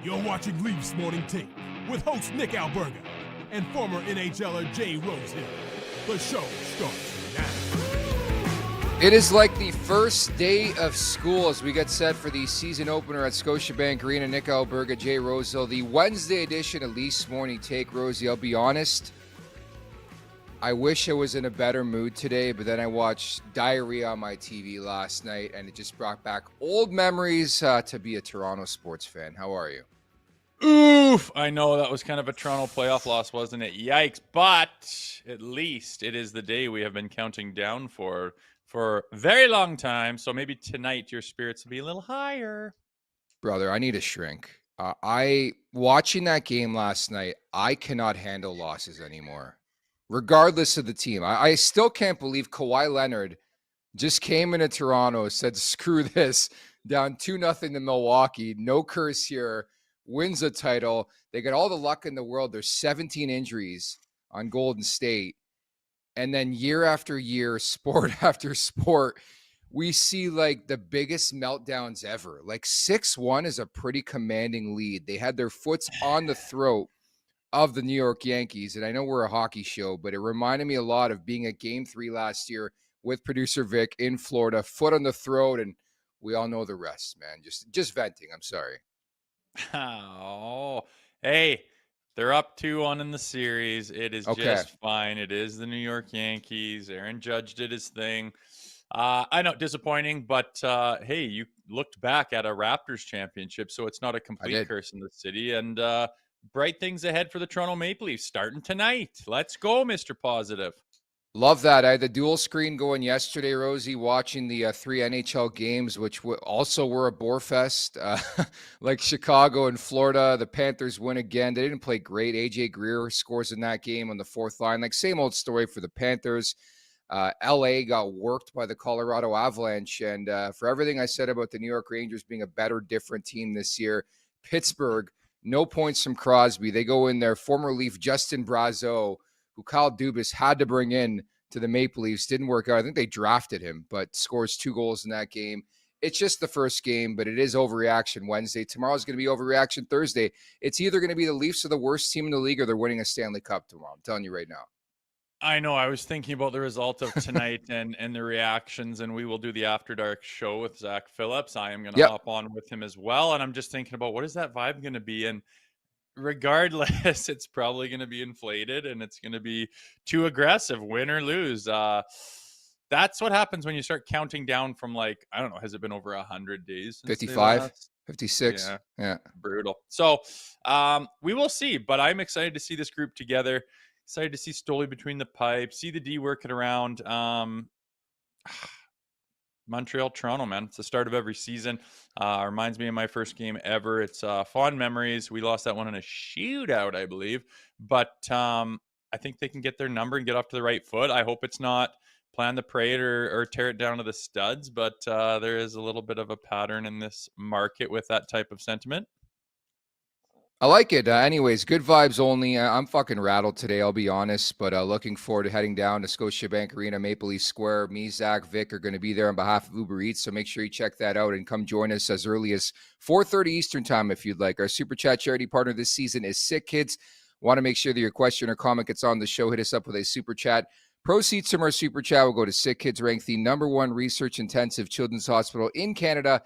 You're watching Leafs Morning Take with host Nick Alberga and former NHLer Jay Rosehill. The show starts now. It is like the first day of school as we get set for the season opener at Scotiabank Arena. Nick Alberga, Jay Rosehill, the Wednesday edition of Leafs Morning Take. Rosie, I'll be honest, I wish I was in a better mood today, but then I watched Diarrhea on my TV last night, and it just brought back old memories to be a Toronto sports fan. How are you? Oof. I know that was kind of a Toronto playoff loss, wasn't it? Yikes. But at least it is the day we have been counting down for a very long time. So maybe tonight your spirits will be a little higher. Brother, I need a shrink. Watching that game last night, I cannot handle losses anymore. Regardless of the team. I still can't believe Kawhi Leonard just came into Toronto, said, screw this, down 2-0 to Milwaukee, no curse here, wins a title. They got all the luck in the world. There's 17 injuries on Golden State. And then year after year, sport after sport, we see like the biggest meltdowns ever. Like 6-1 is a pretty commanding lead. They had their foots on the throat of the New York Yankees. And I know we're a hockey show, but it reminded me a lot of being at Game 3 last year with producer Vic in Florida, foot on the throat, and we all know the rest, man. Just venting. I'm sorry. Oh, hey, they're up 2-1 in the series. It is just fine. It is the New York Yankees. Aaron Judge did his thing. I know, disappointing, but hey, you looked back at a Raptors championship, so it's not a complete curse in the city. And bright things ahead for the Toronto Maple Leafs starting tonight. Let's go, Mr. Positive. Love that. I had the dual screen going yesterday, Rosie, watching the 3 NHL games, which also were a bore fest, like Chicago and Florida. The Panthers win again. They didn't play great. AJ Greer scores in that game on the fourth line. Like, same old story for the Panthers. LA got worked by the Colorado Avalanche. And for everything I said about the New York Rangers being a better, different team this year, Pittsburgh, no points from Crosby. They go in there. Former Leaf Justin Brazeau, who Kyle Dubas had to bring in to the Maple Leafs, didn't work out. I think they drafted him, but scores 2 goals in that game. It's just the first game, but it is overreaction Wednesday. Tomorrow's going to be overreaction Thursday. It's either going to be the Leafs are the worst team in the league or they're winning a Stanley Cup tomorrow. I'm telling you right now. I know. I was thinking about the result of tonight and the reactions, and we will do the After Dark show with Zack Phillips. I am going to hop on with him as well, and I'm just thinking about what is that vibe going to be, and regardless, it's probably going to be inflated, and it's going to be too aggressive, win or lose. That's what happens when you start counting down from, like, I don't know, has it been over 100 days? 55, 56. Yeah. Brutal. So we will see, but I'm excited to see this group together. Excited to see Stoli between the pipes, see the D working around. Montreal, Toronto, man. It's the start of every season. Reminds me of my first game ever. It's fond memories. We lost that one in a shootout, I believe. But I think they can get their number and get off to the right foot. I hope it's not plan the parade or tear it down to the studs. But there is a little bit of a pattern in this market with that type of sentiment. I like it. Anyways, good vibes only. I'm fucking rattled today, I'll be honest, but looking forward to heading down to Scotiabank Arena, Maple Leaf Square. Me, Zack, Vic are going to be there on behalf of Uber Eats, so make sure you check that out and come join us as early as 4:30 Eastern time if you'd like. Our Super Chat charity partner this season is Sick Kids. Want to make sure that your question or comment gets on the show, hit us up with a Super Chat. Proceeds from our Super Chat will go to Sick Kids, ranked the #1 research-intensive children's hospital in Canada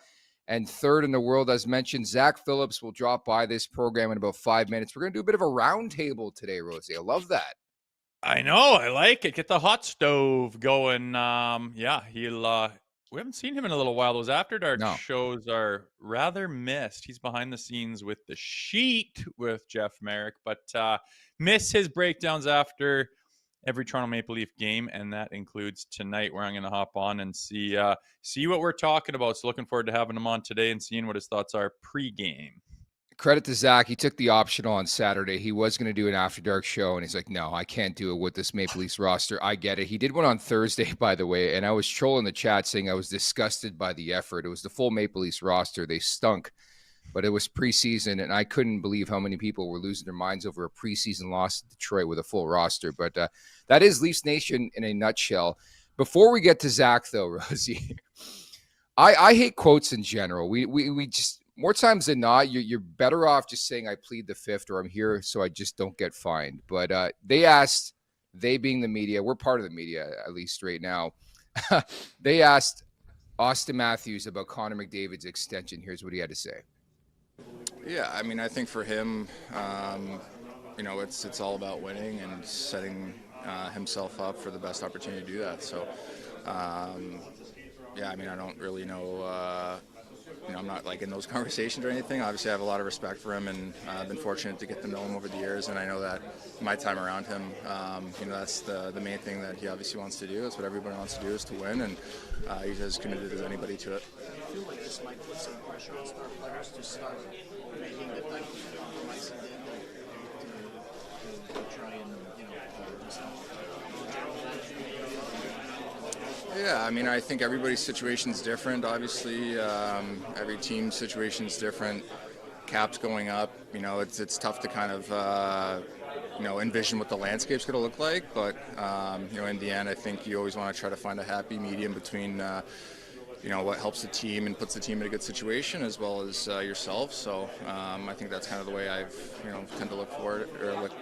and 3rd in the world. As mentioned, Zack Phillips will drop by this program in about 5 minutes. We're going to do a bit of a roundtable today, Rosie. I love that. I know. I like it. Get the hot stove going. He'll we haven't seen him in a little while. Those After Dark shows are rather missed. He's behind the scenes with The Sheet with Jeff Merrick, but miss his breakdowns after every Toronto Maple Leaf game, and that includes tonight, where I'm going to hop on and see what we're talking about. So looking forward to having him on today and seeing what his thoughts are pre-game. Credit to Zack. He took the optional on Saturday. He was going to do an After Dark show, and he's like, no, I can't do it with this Maple Leafs roster. I get it. He did one on Thursday, by the way, and I was trolling the chat saying I was disgusted by the effort. It was the full Maple Leafs roster. They stunk. But it was preseason, and I couldn't believe how many people were losing their minds over a preseason loss to Detroit with a full roster. But that is Leafs Nation in a nutshell. Before we get to Zack, though, Rosie, I hate quotes in general. We just more times than not, you're better off just saying I plead the fifth, or I'm here so I just don't get fined. But they being the media, we're part of the media at least right now. They asked Austin Matthews about Connor McDavid's extension. Here's what he had to say. Yeah, I mean, I think for him, it's all about winning and setting himself up for the best opportunity to do that. So, I mean, I don't really know. I'm not like in those conversations or anything. Obviously, I have a lot of respect for him, and I've been fortunate to get to know him over the years. And I know that my time around him, that's the main thing that he obviously wants to do. That's what everybody wants to do, is to win, and he's as committed as anybody to it. I feel like this might put some pressure on star players to start making the type of compromises to try and Yeah, I mean, I think everybody's situation is different. Obviously, every team's situation is different. Cap's going up. It's tough to kind of envision what the landscape's going to look like. But in the end, I think you always want to try to find a happy medium between what helps the team and puts the team in a good situation, as well as yourself. So I think that's kind of the way I've tend to look for it, or look.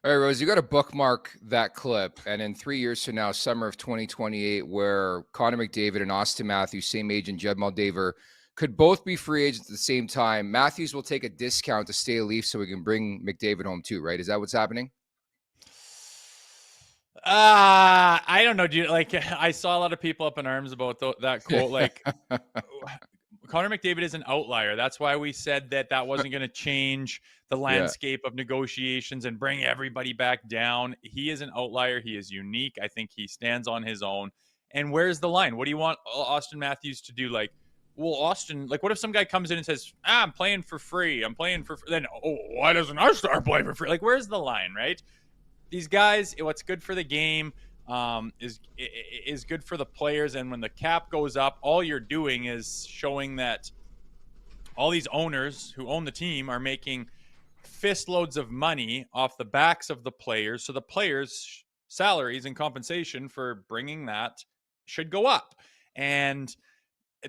All right, Rose, you got to bookmark that clip. And in 3 years from now, summer of 2028, where Connor McDavid and Austin Matthews, same agent, Jed Moldaver, could both be free agents at the same time. Matthews will take a discount to stay a Leaf so we can bring McDavid home too, right? Is that what's happening? I don't know, dude. Like, I saw a lot of people up in arms about that quote. Like, Connor McDavid is an outlier. That's why we said that wasn't going to change the landscape of negotiations and bring everybody back down. He is an outlier. He is unique. I think he stands on his own. And where's the line? What do you want Austin Matthews to do? Like, well, Austin, like, what if some guy comes in and says, I'm playing for free. I'm playing for free. Then, why doesn't our star play for free? Like, where's the line, right? These guys, what's good for the game is good for the players. And when the cap goes up, all you're doing is showing that all these owners who own the team are making fist loads of money off the backs of the players. So the players' salaries and compensation for bringing that should go up. And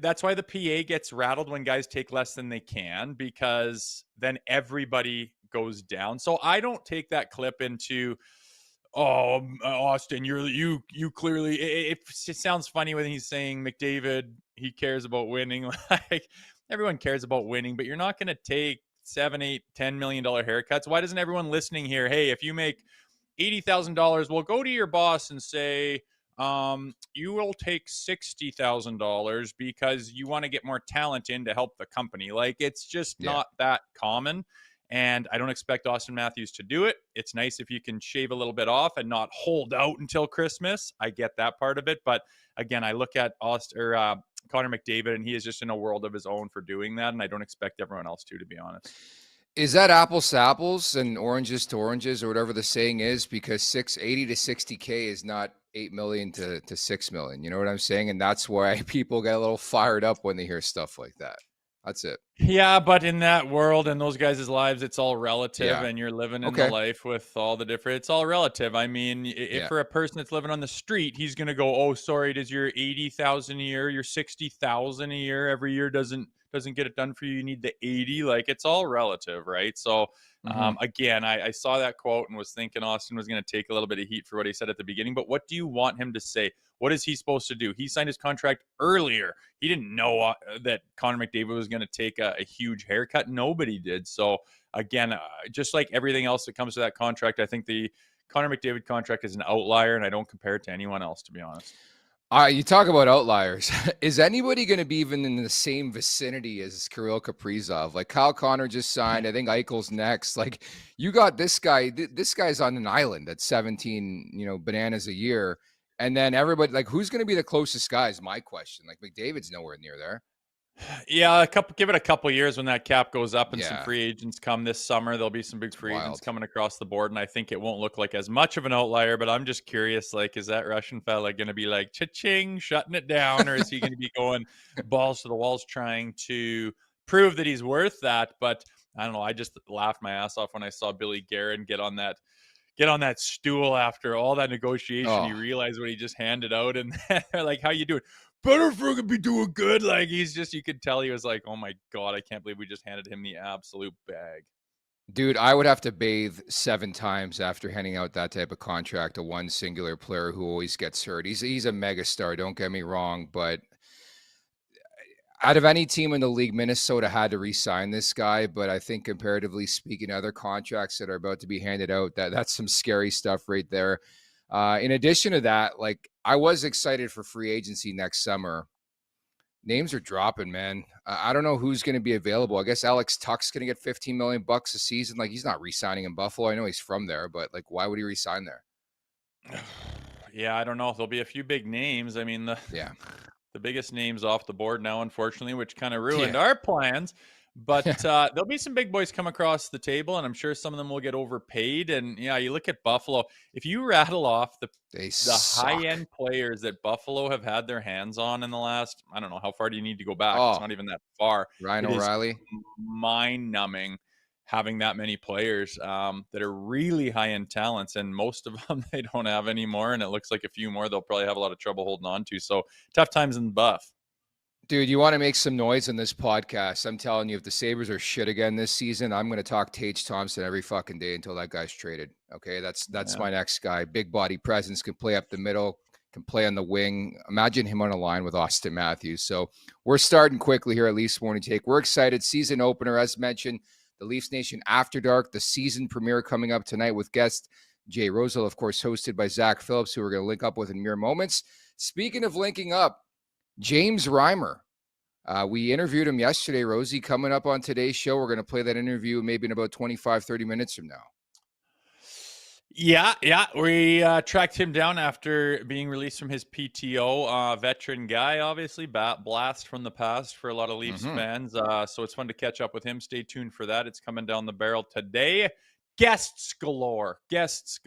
that's why the PA gets rattled when guys take less than they can, because then everybody goes down. So I don't take that clip into, Austin, you clearly, it sounds funny when he's saying McDavid, he cares about winning. Like, everyone cares about winning, but you're not going to take $7, $8, $10 million haircuts. Why doesn't everyone listening here, hey, if you make $80,000, well, go to your boss and say, you will take $60,000 because you want to get more talent in to help the company. Like, it's just not that common. And I don't expect Austin Matthews to do it. It's nice if you can shave a little bit off and not hold out until Christmas. I get that part of it. But again, I look at Connor McDavid, and he is just in a world of his own for doing that. And I don't expect everyone else to be honest. Is that apples to apples and oranges to oranges, or whatever the saying is? Because $80 to $60K is not $8 million to $6 million. You know what I'm saying? And that's why people get a little fired up when they hear stuff like that. That's it. Yeah, but in that world and those guys' lives, it's all relative, and you're living in the life with all the different, it's all relative. I mean, if for a person that's living on the street, he's going to go, oh, sorry, does your $80,000 a year, your $60,000 a year every year doesn't get it done for you? You need the 80. Like, it's all relative, right? So again, I saw that quote and was thinking Austin was going to take a little bit of heat for what he said at the beginning, but what do you want him to say? What is he supposed to do? He signed his contract earlier. He didn't know that Connor McDavid was going to take a huge haircut. Nobody did. So again, just like everything else that comes to that contract, I think the Connor McDavid contract is an outlier, and I don't compare it to anyone else, to be honest. You talk about outliers. Is anybody going to be even in the same vicinity as Kirill Kaprizov? Like, Kyle Connor just signed. I think Eichel's next. Like, you got this guy. This guy's on an island at 17, bananas a year. And then everybody, like, who's going to be the closest guy is my question. Like, McDavid's nowhere near there. Yeah, give it a couple years when that cap goes up and some free agents come this summer. There'll be some big free agents coming across the board, and I think it won't look like as much of an outlier. But I'm just curious, like, is that Russian fella going to be like cha-ching, shutting it down, or is he going to be going balls to the walls trying to prove that he's worth that? But I don't know. I just laughed my ass off when I saw Billy Guerin get on that stool after all that negotiation. You realize what he just handed out, and they're like, how you doing? better freaking be doing good. Like, you could tell he was like, oh my God, I can't believe we just handed him the absolute bag. Dude, I would have to bathe 7 times after handing out that type of contract to one singular player who always gets hurt. He's a megastar, don't get me wrong, but out of any team in the league, Minnesota had to re-sign this guy. But I think comparatively speaking, other contracts that are about to be handed out, that's some scary stuff right there. In addition to that, like, I was excited for free agency next summer. Names are dropping, man. I don't know who's going to be available. I guess Alex Tuck's going to get $15 million a season. Like, he's not re-signing in Buffalo. I know he's from there, but like, why would he re-sign there? Yeah, I don't know. There'll be a few big names. I mean, the biggest names off the board now, unfortunately, which kind of ruined our plans. But there'll be some big boys come across the table, and I'm sure some of them will get overpaid. And yeah, you look at Buffalo. If you rattle off the high-end players that Buffalo have had their hands on in the last, I don't know, how far do you need to go back? It's not even that far. Ryan O'Reilly. Mind-numbing having that many players that are really high-end talents, and most of them they don't have anymore. And it looks like a few more they'll probably have a lot of trouble holding on to. So tough times in the Buff. Dude, you want to make some noise in this podcast. I'm telling you, if the Sabres are shit again this season, I'm going to talk Tage Thompson every fucking day until that guy's traded. Okay, that's my next guy. Big body presence, can play up the middle, can play on the wing. Imagine him on a line with Austin Matthews. So we're starting quickly here at Leafs Morning Take. We're excited. Season opener, as mentioned, the Leafs Nation After Dark, the season premiere coming up tonight with guest Jay Rosehill, of course, hosted by Zack Phillips, who we're going to link up with in mere moments. Speaking of linking up, James Reimer. We interviewed him yesterday, Rosie. Coming up on today's show, we're going to play that interview maybe in about 25, 30 minutes from now. Yeah. We tracked him down after being released from his PTO. Veteran guy, obviously. Blast from the past for a lot of Leafs fans. So it's fun to catch up with him. Stay tuned for that. It's coming down the barrel today. Guests galore.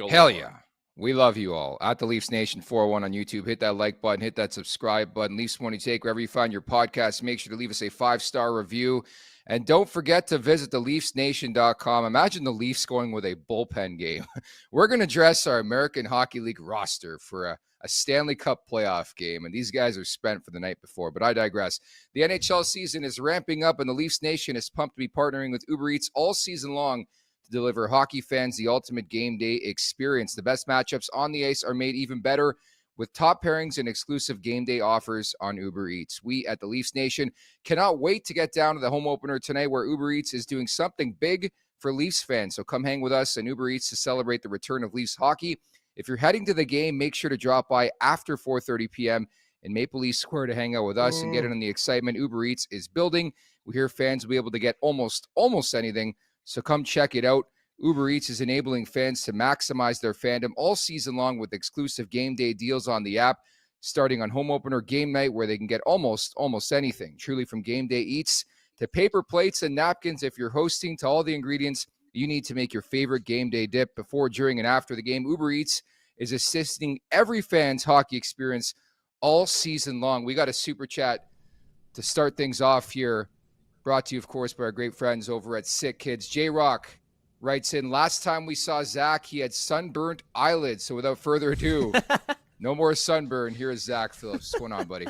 Hell yeah. We love you all. At the Leafs Nation 401 on YouTube. Hit that like button. Hit that subscribe button. Leafs Morning Take, wherever you find your podcast. Make sure to leave us a 5-star review. And don't forget to visit theleafsnation.com. Imagine the Leafs going with a bullpen game. We're going to dress our American Hockey League roster for a Stanley Cup playoff game. And these guys are spent for the night before. But I digress. The NHL season is ramping up, and the Leafs Nation is pumped to be partnering with Uber Eats all season long to deliver hockey fans the ultimate game day experience. The best matchups on the ice are made even better with top pairings and exclusive game day offers on Uber Eats. We at the Leafs Nation cannot wait to get down to the home opener tonight, where Uber Eats is doing something big for Leafs fans. So come hang with us and Uber Eats to celebrate the return of Leafs hockey. If you're heading to the game, make sure to drop by after 4:30 p.m. in Maple Leaf Square to hang out with us and get in on the excitement Uber Eats is building. We hear fans will be able to get almost anything. So come check it out. Uber Eats is enabling fans to maximize their fandom all season long with exclusive game day deals on the app, starting on home opener game night, where they can get almost anything. Truly, from game day eats to paper plates and napkins, if you're hosting, to all the ingredients you need to make your favorite game day dip before, during, and after the game. Uber Eats is assisting every fan's hockey experience all season long. We got a super chat to start things off here, brought to you, of course, by our great friends over at Sick Kids. J-Rock writes in, last time we saw Zack, he had sunburnt eyelids. So without further ado, no more sunburn. Here is Zack Phillips. What's going on, buddy?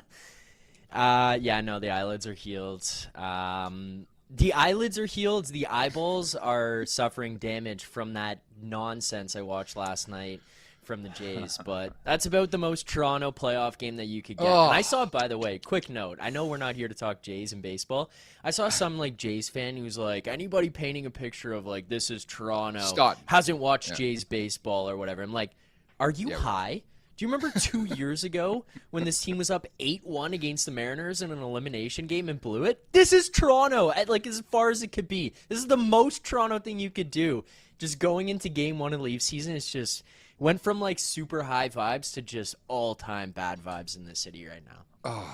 The eyelids are healed. The eyelids are healed. The eyeballs are suffering damage from that nonsense I watched last night from the Jays, but that's about the most Toronto playoff game that you could get. And I saw, by the way, quick note, I know we're not here to talk Jays and baseball. I saw some Jays fan who's like, anybody painting a picture of this is Toronto hasn't watched Jays baseball or whatever. I'm like, are you high? Do you remember 2 years ago when this team was up 8-1 against the Mariners in an elimination game and blew it? This is Toronto, as far as it could be. This is the most Toronto thing you could do. Just going into game 1 of the Leafs season, it's just went from super high vibes to just all-time bad vibes in this city right now.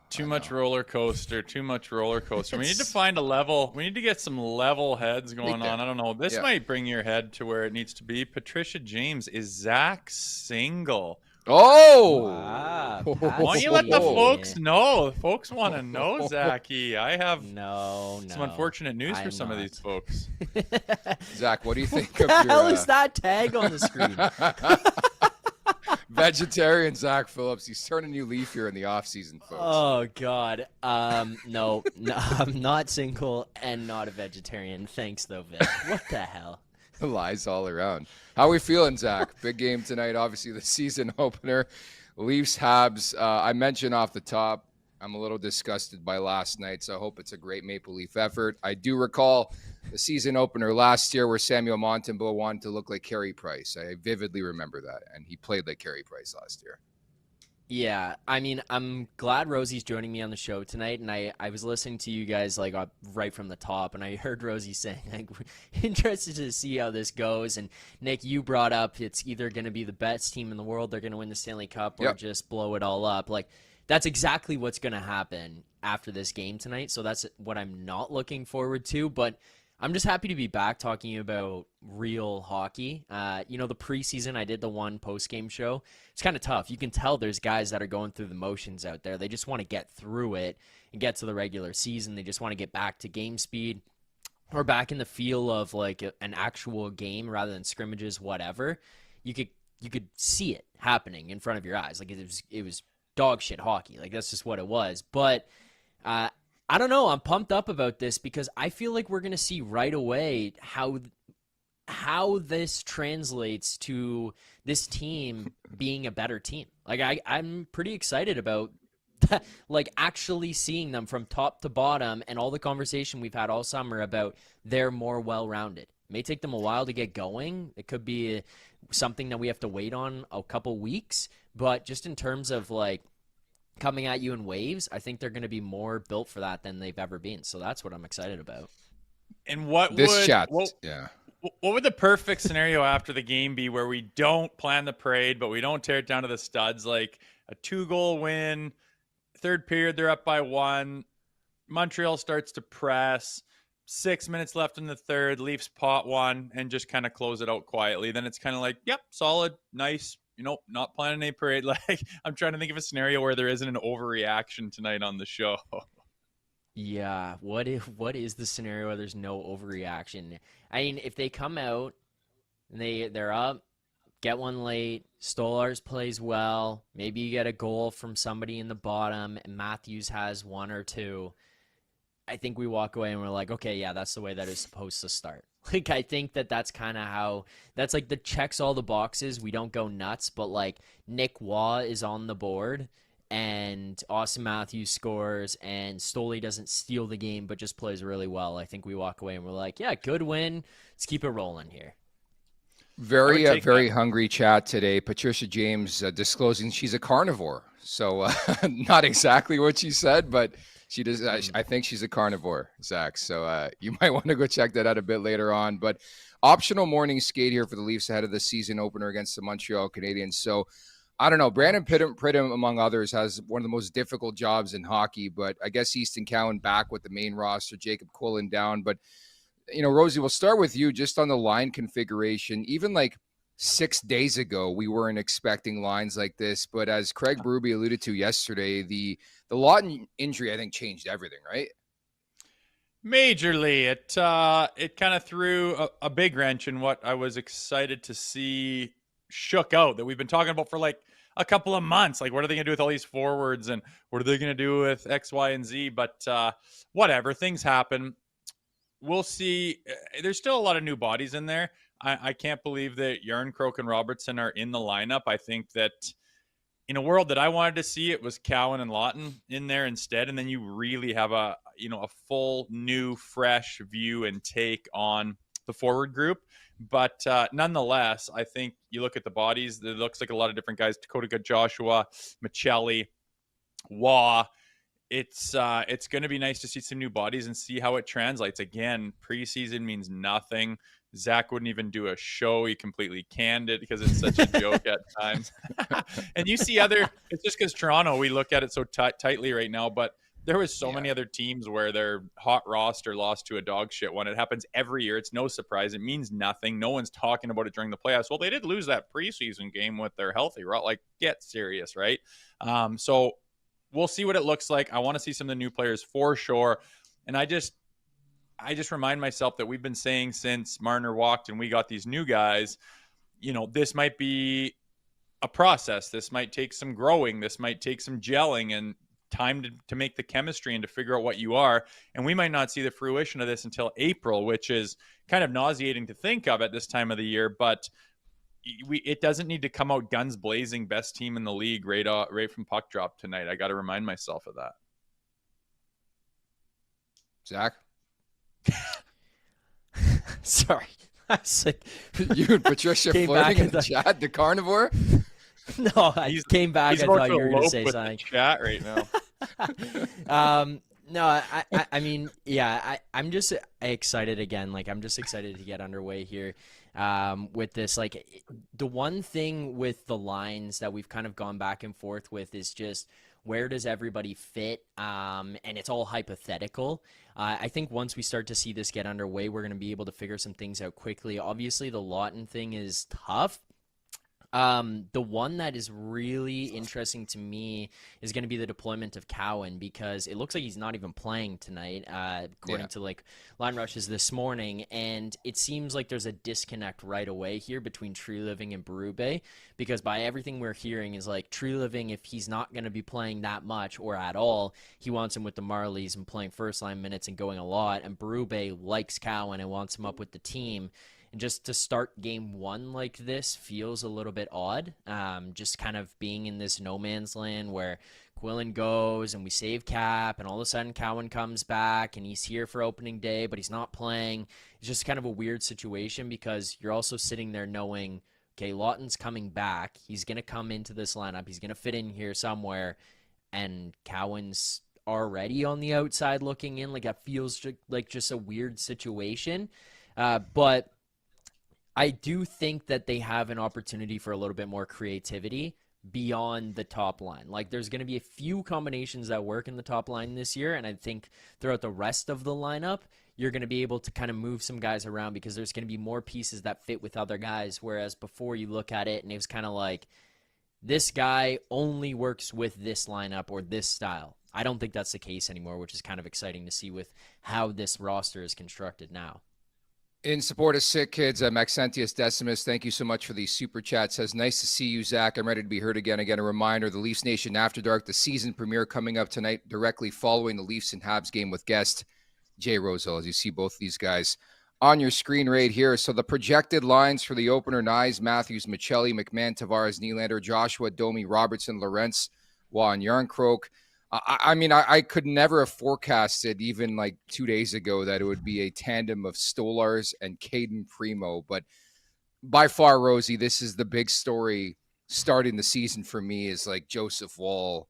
Too much roller coaster. We need to find a level. We need to get some level heads going on. I don't know. This might bring your head to where it needs to be. Patricia James, is Zack single? Oh! Wow, why don't you let the folks know? The folks want to know, Zachy. I have some unfortunate news for some of these folks. Zach, what do you think What the hell is that tag on the screen? Vegetarian Zach Phillips. He's turning a new leaf here in the offseason, folks. Oh God. No, I'm not single and not a vegetarian. Thanks though, Vic. What the hell? Lies all around. How we feeling, Zach? Big game tonight. Obviously, the season opener. Leafs, Habs. I mentioned off the top, I'm a little disgusted by last night, so I hope it's a great Maple Leaf effort. I do recall the season opener last year where Samuel Montembeault wanted to look like Carey Price. I vividly remember that, and he played like Carey Price last year. Yeah, I mean, I'm glad Rosie's joining me on the show tonight, and I was listening to you guys like right from the top, and I heard Rosie saying, like, interested to see how this goes. And Nick, you brought up it's either going to be the best team in the world, they're going to win the Stanley Cup, or just blow it all up. Like, that's exactly what's going to happen after this game tonight. So that's what I'm not looking forward to, but I'm just happy to be back talking about real hockey. The preseason, I did the one post-game show. It's kind of tough. You can tell there's guys that are going through the motions out there. They just want to get through it and get to the regular season. They just want to get back to game speed or back in the feel of like an actual game rather than scrimmages, whatever. You could see it happening in front of your eyes. Like it was dog shit hockey. Like that's just what it was. But I don't know. I'm pumped up about this because I feel like we're going to see right away how this translates to this team being a better team. Like I'm pretty excited about like actually seeing them from top to bottom and all the conversation we've had all summer about they're more well-rounded. It may take them a while to get going. It could be something that we have to wait on a couple weeks, but just in terms of like coming at you in waves, I think they're going to be more built for that than they've ever been. So that's what I'm excited about. And what would the perfect scenario after the game be where we don't plan the parade, but we don't tear it down to the studs? Like a 2-goal win, third period, they're up by 1. Montreal starts to press. 6 minutes left in the third, Leafs pot 1 and just kind of close it out quietly. Then it's kind of like, yep, solid, nice. Not planning a parade. Like I'm trying to think of a scenario where there isn't an overreaction tonight on the show. Yeah. What is the scenario where there's no overreaction? I mean, if they come out and they're up, get one late, Stolarz plays well, maybe you get a goal from somebody in the bottom and Matthews has 1 or 2. I think we walk away and we're like, okay, yeah, that's the way that it's supposed to start. Like, I think that's kind of how – that's like the checks all the boxes. We don't go nuts, but, like, Nick Waugh is on the board and Austin Matthews scores and Stoli doesn't steal the game but just plays really well. I think we walk away and we're like, yeah, good win. Let's keep it rolling here. Very hungry chat today. Patricia James disclosing she's a carnivore. So not exactly what she said, but – she does. I think she's a carnivore, Zach. So you might want to go check that out a bit later on. But optional morning skate here for the Leafs ahead of the season opener against the Montreal Canadiens. So I don't know. Brandon Pridham, among others, has one of the most difficult jobs in hockey. But I guess Easton Cowan back with the main roster, Jacob Quillen down. But, Rosie, we'll start with you just on the line configuration. Even like 6 days ago, we weren't expecting lines like this. But as Craig Berube alluded to yesterday, the Lawton injury, I think, changed everything, right? Majorly. It kind of threw a big wrench in what I was excited to see shook out that we've been talking about for like a couple of months. Like, what are they going to do with all these forwards and what are they going to do with X, Y, and Z? But whatever, things happen. We'll see. There's still a lot of new bodies in there. I can't believe that Yarncroke and Robertson are in the lineup. I think that in a world that I wanted to see, it was Cowan and Lawton in there instead. And then you really have a full new, fresh view and take on the forward group. But nonetheless, I think you look at the bodies, it looks like a lot of different guys, Dakota Joshua, Michelli, Waugh. It's going to be nice to see some new bodies and see how it translates. Again, preseason means nothing. Zack wouldn't even do a show. He completely canned it because it's such a joke at times. And you see it's just because Toronto, we look at it so tightly right now, but there was so many other teams where their hot roster lost to a dog shit one. It happens every year. It's no surprise. It means nothing. No one's talking about it during the playoffs. Well, they did lose that preseason game with their healthy. Like, get serious, right? So we'll see what it looks like. I want to see some of the new players for sure. And I just remind myself that we've been saying since Marner walked and we got these new guys, this might be a process. This might take some growing. This might take some gelling and time to make the chemistry and to figure out what you are. And we might not see the fruition of this until April, which is kind of nauseating to think of at this time of the year. But it doesn't need to come out guns blazing, best team in the league right from puck drop tonight. I got to remind myself of that. Zach? Sorry. I was like, You and Patricia flirting in the chat, the carnivore? No, I came back. I thought you were going to say something. Chat right now. No, I mean, yeah, I'm just excited again. Like, I'm just excited to get underway here with this. Like, the one thing with the lines that we've kind of gone back and forth with is just where does everybody fit? And it's all hypothetical. I think once we start to see this get underway, we're going to be able to figure some things out quickly. Obviously, the Lawton thing is tough. The one that is really interesting to me is going to be the deployment of Cowan, because it looks like he's not even playing tonight, according to like line rushes this morning. And it seems like there's a disconnect right away here between True Living and Berube, because by everything we're hearing is like True Living, if he's not going to be playing that much or at all, he wants him with the Marlies and playing first line minutes and going a lot. And Berube likes Cowan and wants him up with the team. And just to start game one like this feels a little bit odd. Just kind of being in this no man's land where Quillen goes and we save Cap, and all of a sudden Cowan comes back and he's here for opening day, but he's not playing. It's just kind of a weird situation, because you're also sitting there knowing, okay, Lawton's coming back. He's going to come into this lineup. He's going to fit in here somewhere. And Cowan's already on the outside looking in. Like, that feels like just a weird situation. But I do think that they have an opportunity for a little bit more creativity beyond the top line. Like, there's going to be a few combinations that work in the top line this year, and I think throughout the rest of the lineup, you're going to be able to kind of move some guys around, because there's going to be more pieces that fit with other guys, whereas before you look at it and it was kind of like, this guy only works with this lineup or this style. I don't think that's the case anymore, which is kind of exciting to see with how this roster is constructed now. In support of Sick Kids, Maxentius Decimus, thank you so much for these super chats. Says, nice to see you, Zach. I'm ready to be heard again. Again, a reminder, the Leafs Nation After Dark, the season premiere coming up tonight, directly following the Leafs and Habs game with guest Jay Rosehill, as you see both these guys on your screen right here. So the projected lines for the opener: Nyes, Matthews, Michelli, McMahon, Tavares, Nylander, Joshua, Domi, Robertson, Lorentz, Juan Yarncroke. I mean, I could never have forecasted even like 2 days ago that it would be a tandem of Stolars and Caden Primo. But by far, Rosie, this is the big story starting the season for me, is like Joseph Woll.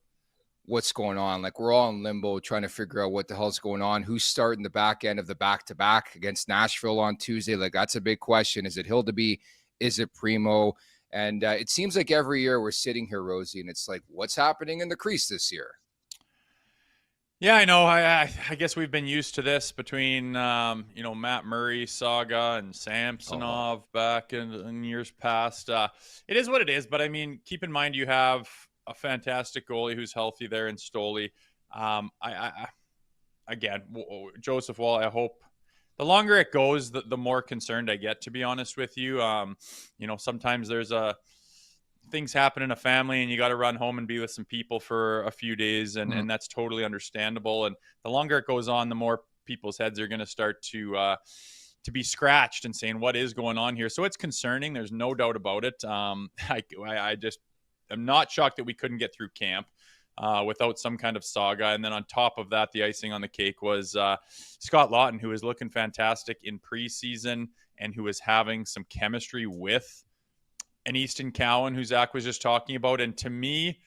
What's going on? Like, we're all in limbo trying to figure out what the hell's going on. Who's starting the back end of the back-to-back against Nashville on Tuesday? Like, that's a big question. Is it Hildeby? Is it Primo? And it seems like every year we're sitting here, Rosie, and it's like, what's happening in the crease this year? Yeah, I know. I guess we've been used to this between, Matt Murray saga and Samsonov back in years past. It is what it is. But, I mean, keep in mind you have a fantastic goalie who's healthy there in Stoli. Again, Joseph Woll, I hope the longer it goes, the more concerned I get, to be honest with you. Sometimes there's things happen in a family and you got to run home and be with some people for a few days. And that's totally understandable. And the longer it goes on, the more people's heads are going to start to be scratched and saying, what is going on here? So it's concerning. There's no doubt about it. I'm not shocked that we couldn't get through camp without some kind of saga. And then on top of that, the icing on the cake was Scott Lawton, who was looking fantastic in preseason and who was having some chemistry with and Easton Cowan, who Zach was just talking about. And to me,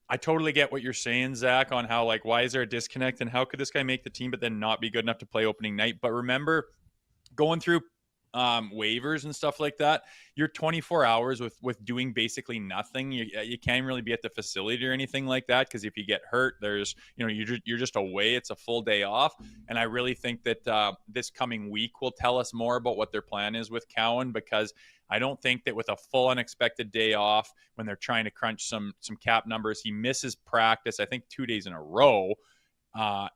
I totally get what you're saying, Zach, on how, like, why is there a disconnect and how could this guy make the team but then not be good enough to play opening night? But remember, going through waivers and stuff like that, you're 24 hours with doing basically nothing. You can't really be at the facility or anything like that, because if you get hurt, there's, you're just away. It's a full day off. And I really think that this coming week will tell us more about what their plan is with Cowan, because I don't think that with a full unexpected day off, when they're trying to crunch some cap numbers, he misses practice, I think 2 days in a row.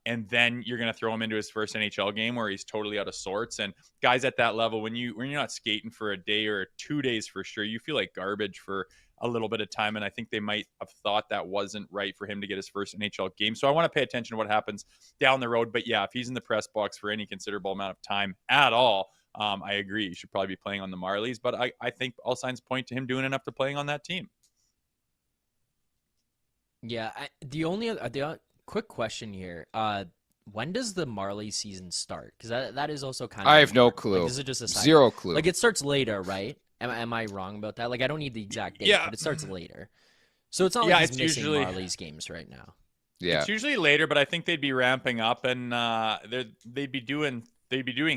And then you're going to throw him into his first NHL game where he's totally out of sorts. And guys at that level, when you're not skating for a day or 2 days for sure, you feel like garbage for a little bit of time, and I think they might have thought that wasn't right for him to get his first NHL game. So I want to pay attention to what happens down the road. But yeah, if he's in the press box for any considerable amount of time at all, I agree. He should probably be playing on the Marlies, but I think all signs point to him doing enough to playing on that team. Yeah, the quick question here. When does the Marley season start? Because that is also kind of. I have no clue. Like, is it just a zero clue? Like, it starts later, right? Am I wrong about that? Like, I don't need the exact date, but it starts later. So it's not like he's missing Marley's games right now. Yeah, it's usually later, but I think they'd be ramping up, and they'd be doing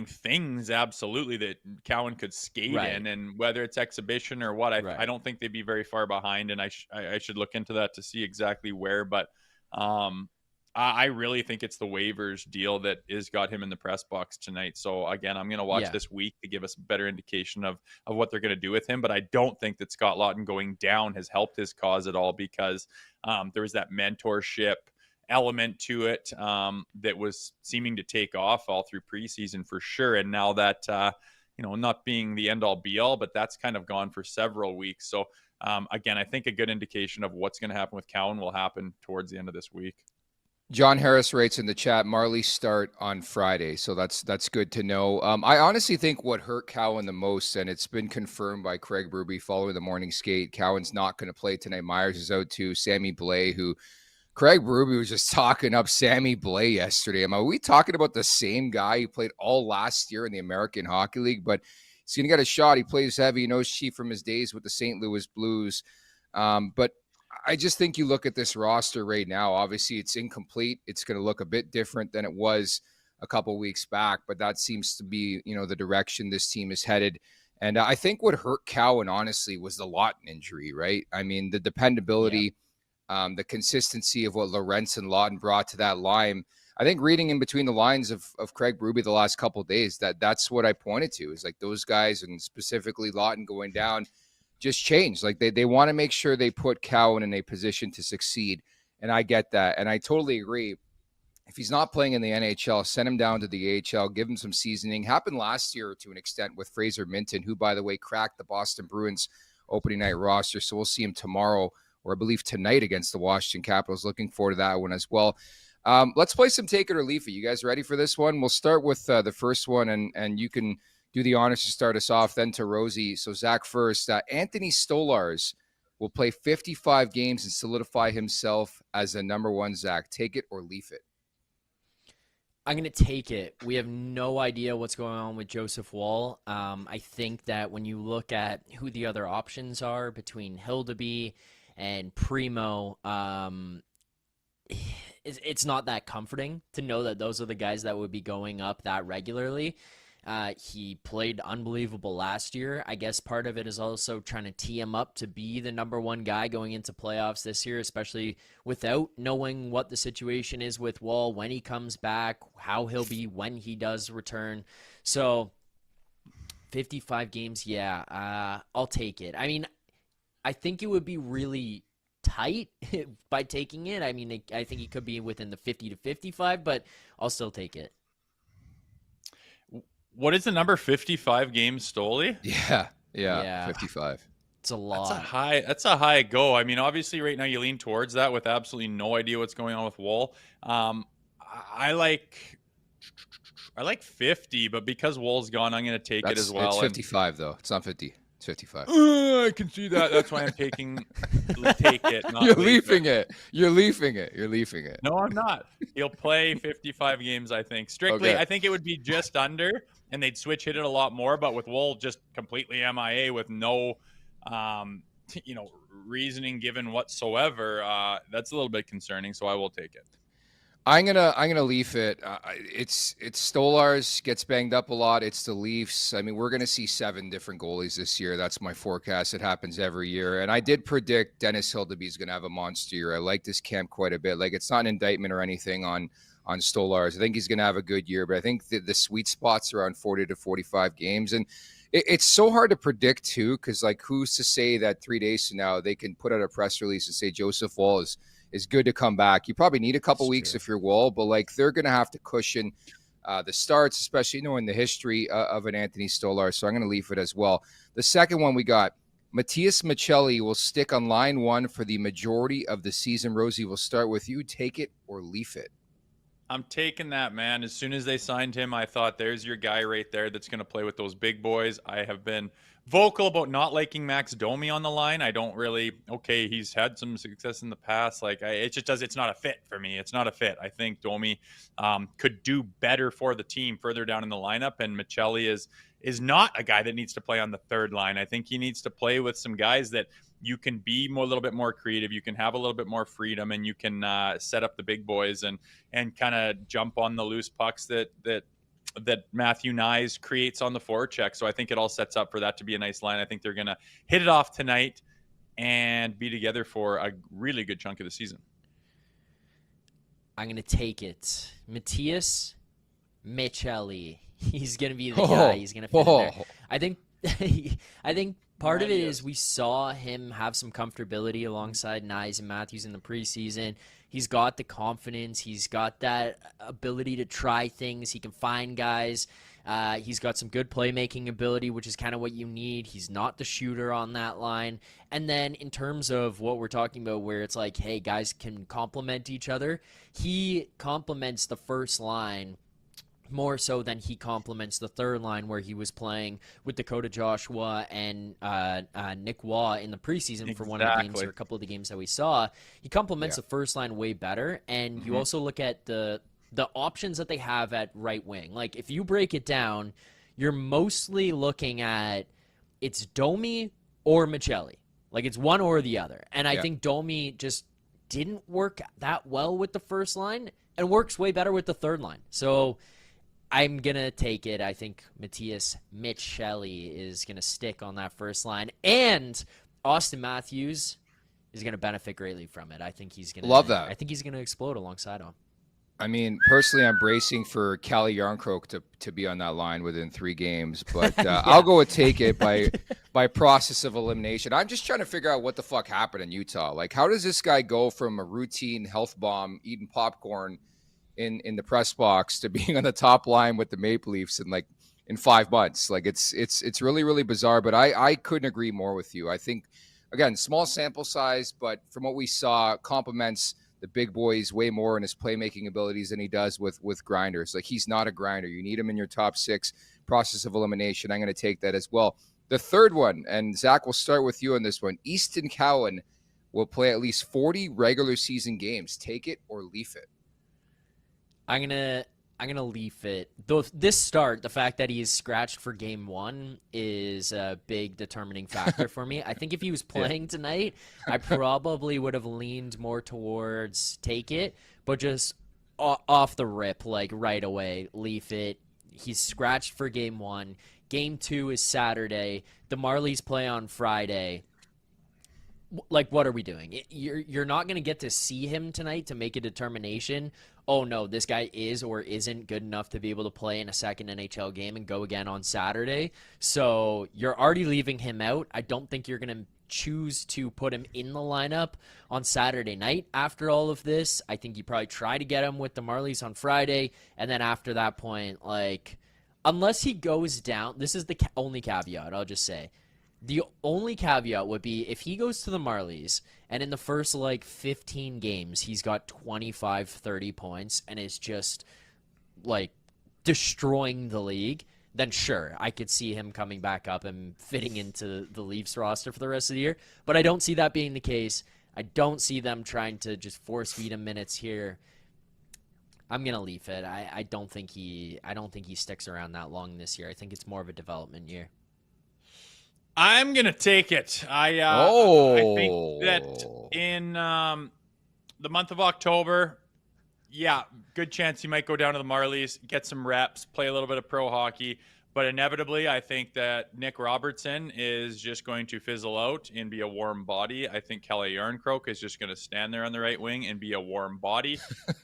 things absolutely that Cowan could skate in, and whether it's exhibition or what, I don't think they'd be very far behind, and I should look into that to see exactly where, but I really think it's the waivers deal that is got him in the press box tonight. So again, I'm going to watch this week to give us a better indication of what they're going to do with him, but I don't think that Scott Laughton going down has helped his cause at all, because there was that mentorship element to it that was seeming to take off all through preseason for sure. And now that, not being the end all be all, but that's kind of gone for several weeks. So again, I think a good indication of what's going to happen with Cowan will happen towards the end of this week. John Harris writes in the chat, Marley start on Friday. So that's good to know. I honestly think what hurt Cowan the most, and it's been confirmed by Craig Berube following the morning skate, Cowan's not going to play tonight. Myers is out too. Sammy Blais, who Craig Berube was just talking up Sammy Blais yesterday. Are we talking about the same guy who played all last year in the American Hockey League? But he's going to get a shot. He plays heavy. He knows Chief from his days with the St. Louis Blues. But I just think you look at this roster right now, obviously it's incomplete. It's going to look a bit different than it was a couple weeks back, but that seems to be, the direction this team is headed. And I think what hurt Cowan, honestly, was the Laughton injury, right? I mean, the dependability, the consistency of what Lorentz and Laughton brought to that line. I think reading in between the lines of Craig Berube the last couple of days, that's what I pointed to, is like those guys, and specifically Laughton going down, just changed. Like they want to make sure they put Cowan in a position to succeed. And I get that. And I totally agree. If he's not playing in the NHL, send him down to the AHL, give him some seasoning. Happened last year to an extent with Fraser Minton, who, by the way, cracked the Boston Bruins opening night roster. So we'll see him tomorrow, or I believe tonight, against the Washington Capitals. Looking forward to that one as well. Let's play some Take It or Leave It. You guys ready for this one? We'll start with the first one, and you can do the honors to start us off, then to Rosie. So Zack first. Anthony Stolarz will play 55 games and solidify himself as the number one. Zack, take it or leave it? I'm going to take it. We have no idea what's going on with Joseph Woll. I think that when you look at who the other options are between Hildeby and Primo, it's not that comforting to know that those are the guys that would be going up that regularly. He played unbelievable last year. I guess part of it is also trying to tee him up to be the number one guy going into playoffs this year, especially without knowing what the situation is with Woll, when he comes back, how he'll be when he does return. So 55 games, I'll take it. I mean, I think it would be really tight by taking it. I mean, I think he could be within the 50 to 55, but I'll still take it. What is the number? 55 games, Stoley? Yeah, 55. It's a lot. That's a high go. I mean, obviously right now you lean towards that with absolutely no idea what's going on with Woll. I like 50, but because Woll's gone, I'm going to take it as well. It's 55 though. It's not 50. It's 55. I can see that. That's why I'm take it. Not You're leafing it. You're leafing it. No, I'm not. He'll play 55 games, I think. Strictly, Okay. I think it would be just under, and they'd switch hit it a lot more. But with Woll just completely MIA with no, reasoning given whatsoever, that's a little bit concerning. So I will take it. I'm gonna leaf it. It's Stolarz gets banged up a lot. It's the Leafs. I mean, we're gonna see 7 different goalies this year. That's my forecast. It happens every year. And I did predict Dennis Hildeby is gonna have a monster year. I like this camp quite a bit. Like, it's not an indictment or anything on Stolarz. I think he's gonna have a good year, but I think the sweet spots around 40 to 45 games. And it's so hard to predict too, because like, who's to say that 3 days from now they can put out a press release and say Joseph Woll is good to come back. You probably need a couple weeks if you're Woll, but like, they're going to have to cushion the starts, especially knowing the history of an Anthony Stolarz. So I'm going to leave it as well. The second one we got, Matias Michelli will stick on line 1 for the majority of the season. Rosie, we'll start with you. Take it or leave it. I'm taking that, man. As soon as they signed him, I thought there's your guy right there that's going to play with those big boys. I have been vocal about not liking Max Domi on the line. I don't really, okay, he's had some success in the past. It's not a fit for me. It's not a fit. I think Domi could do better for the team further down in the lineup, and Michelli is not a guy that needs to play on the third line. I think he needs to play with some guys that you can be a little bit more creative. You can have a little bit more freedom, and you can set up the big boys and kind of jump on the loose pucks that Matthew Nyes creates on the forecheck. So I think it all sets up for that to be a nice line. I think they're going to hit it off tonight and be together for a really good chunk of the season. I'm going to take it. Matias Michelli. He's going to be the guy. He's going to fit in there. I think part of it is we saw him have some comfortability alongside Nyes and Matthews in the preseason. He's got the confidence. He's got that ability to try things. He can find guys. He's got some good playmaking ability, which is kind of what you need. He's not the shooter on that line. And then in terms of what we're talking about, where it's like, hey, guys can complement each other, he complements the first line more so than he complements the third line, where he was playing with Dakota Joshua and Nick Waugh in the preseason for one of the games, or a couple of the games that we saw. He complements the first line way better, and you also look at the options that they have at right wing. Like, if you break it down, you're mostly looking at it's Domi or Michelli. Like, it's one or the other. And I think Domi just didn't work that well with the first line and works way better with the third line. So I'm going to take it. I think Matias Michelli is going to stick on that first line. And Austin Matthews is going to benefit greatly from it. I think he's going to love that. I think he's going to explode alongside him. I mean, personally, I'm bracing for Calle Yarncroke to be on that line within 3 games, but I'll go with take it by process of elimination. I'm just trying to figure out what the fuck happened in Utah. Like, how does this guy go from a routine health bomb, eating popcorn in the press box, to being on the top line with the Maple Leafs in 5 months? Like, it's really, really bizarre, but I couldn't agree more with you. I think, again, small sample size, but from what we saw, complements the big boys way more in his playmaking abilities than he does with grinders. Like, he's not a grinder. You need him in your top 6. Process of elimination, I'm going to take that as well. The third one, and Zach, we'll start with you on this one. Easton Cowan will play at least 40 regular season games. Take it or leave it. I'm gonna leave it. Though this start, the fact that he's scratched for game 1 is a big determining factor for me. I think if he was playing tonight, I probably would have leaned more towards take it, but just off the rip, like right away, leave it. He's scratched for game 1. Game 2 is Saturday. The Marlies play on Friday. Like, what are we doing? You're not going to get to see him tonight to make a determination. Oh, no, this guy is or isn't good enough to be able to play in a second NHL game and go again on Saturday. So you're already leaving him out. I don't think you're going to choose to put him in the lineup on Saturday night after all of this. I think you probably try to get him with the Marlies on Friday. And then after that point, like, unless he goes down, this is the only caveat, I'll just say. The only caveat would be if he goes to the Marlies and in the first, 15 games, he's got 25, 30 points and is just, destroying the league, then sure, I could see him coming back up and fitting into the Leafs roster for the rest of the year. But I don't see that being the case. I don't see them trying to just force feed him minutes here. I'm gonna leave it. I don't think he sticks around that long this year. I think it's more of a development year. I'm going to take it. I think that in the month of October, good chance he might go down to the Marlies, get some reps, play a little bit of pro hockey. But inevitably, I think that Nick Robertson is just going to fizzle out and be a warm body. I think Calle Yarncroke is just going to stand there on the right wing and be a warm body.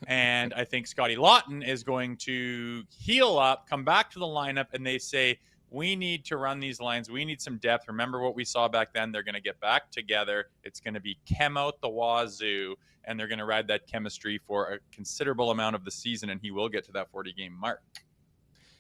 And I think Scotty Lawton is going to heal up, come back to the lineup, and they say, we need to run these lines. We need some depth. Remember what we saw back then. They're going to get back together. It's going to be chem out the wazoo, and they're going to ride that chemistry for a considerable amount of the season, and he will get to that 40-game mark.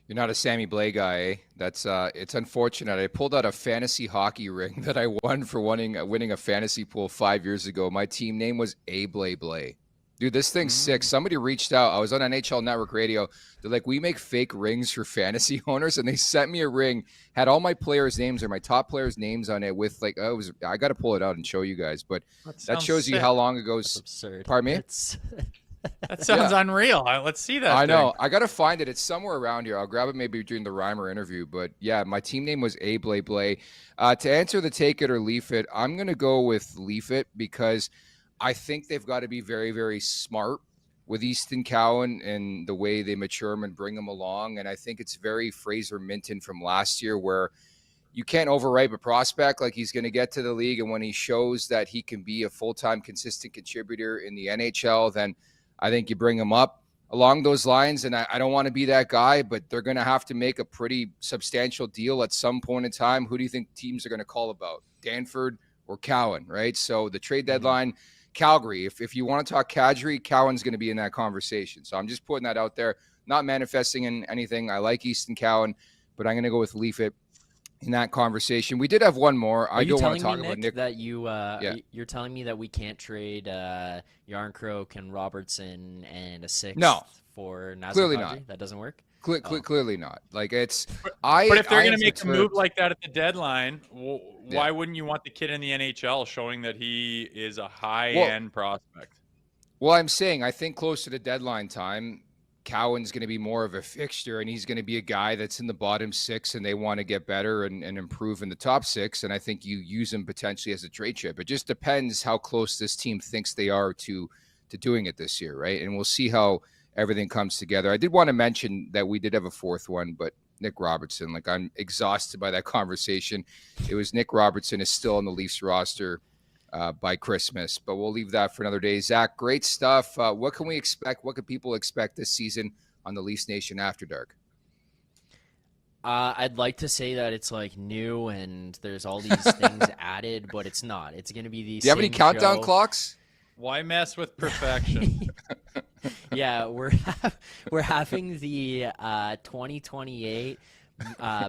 You're not a Sammy Blay guy, eh? That's it's unfortunate. I pulled out a fantasy hockey ring that I won for winning a fantasy pool 5 years ago. My team name was A Blay Blay. Dude, this thing's sick. Somebody reached out. I was on NHL Network Radio. They're like, we make fake rings for fantasy owners, and they sent me a ring, had all my players' names or my top players' names on it with like, I got to pull it out and show you guys, but that shows you how long ago. That's absurd. Pardon me? That sounds unreal. Let's see that. I know. I got to find it. It's somewhere around here. I'll grab it maybe during the Reimer interview. But yeah, my team name was A Blay Blay. To answer the take it or leaf it, I'm going to go with leaf it because I think they've got to be very, very smart with Easton Cowan and the way they mature him and bring him along. And I think it's very Fraser Minton from last year where you can't overripe a prospect. Like, he's going to get to the league, and when he shows that he can be a full-time consistent contributor in the NHL, then I think you bring him up along those lines. And I don't want to be that guy, but they're going to have to make a pretty substantial deal at some point in time. Who do you think teams are going to call about? Danford or Cowan, right? So the trade deadline, Calgary. If you want to talk Kadri, Cowan's going to be in that conversation. So I'm just putting that out there, not manifesting in anything. I like Easton Cowan, but I'm going to go with leaf it in that conversation. We did have one more. I don't want to talk about Nick. That you're telling me that we can't trade Yarncroke and Robertson and a sixth for Nazem clearly Kadri? Not. That doesn't work. Clearly not. Like, it's. But if they're going to make a move like that at the deadline, why wouldn't you want the kid in the NHL showing that he is a high-end prospect? Well, I'm saying I think close to the deadline time, Cowan's going to be more of a fixture, and he's going to be a guy that's in the bottom six, and they want to get better and improve in the top six. And I think you use him potentially as a trade chip. It just depends how close this team thinks they are to doing it this year, right? And we'll see how everything comes together. I did want to mention that we did have a fourth one, but Nick Robertson, like, I'm exhausted by that conversation. It was Nick Robertson is still on the Leafs roster by Christmas, but we'll leave that for another day. Zach, great stuff. What can we expect? What can people expect this season on the Leafs Nation After Dark? I'd like to say that it's like new and there's all these things added, but it's not. It's going to be these. Do you have any countdown clocks? Why mess with perfection? Yeah, we're having the 2028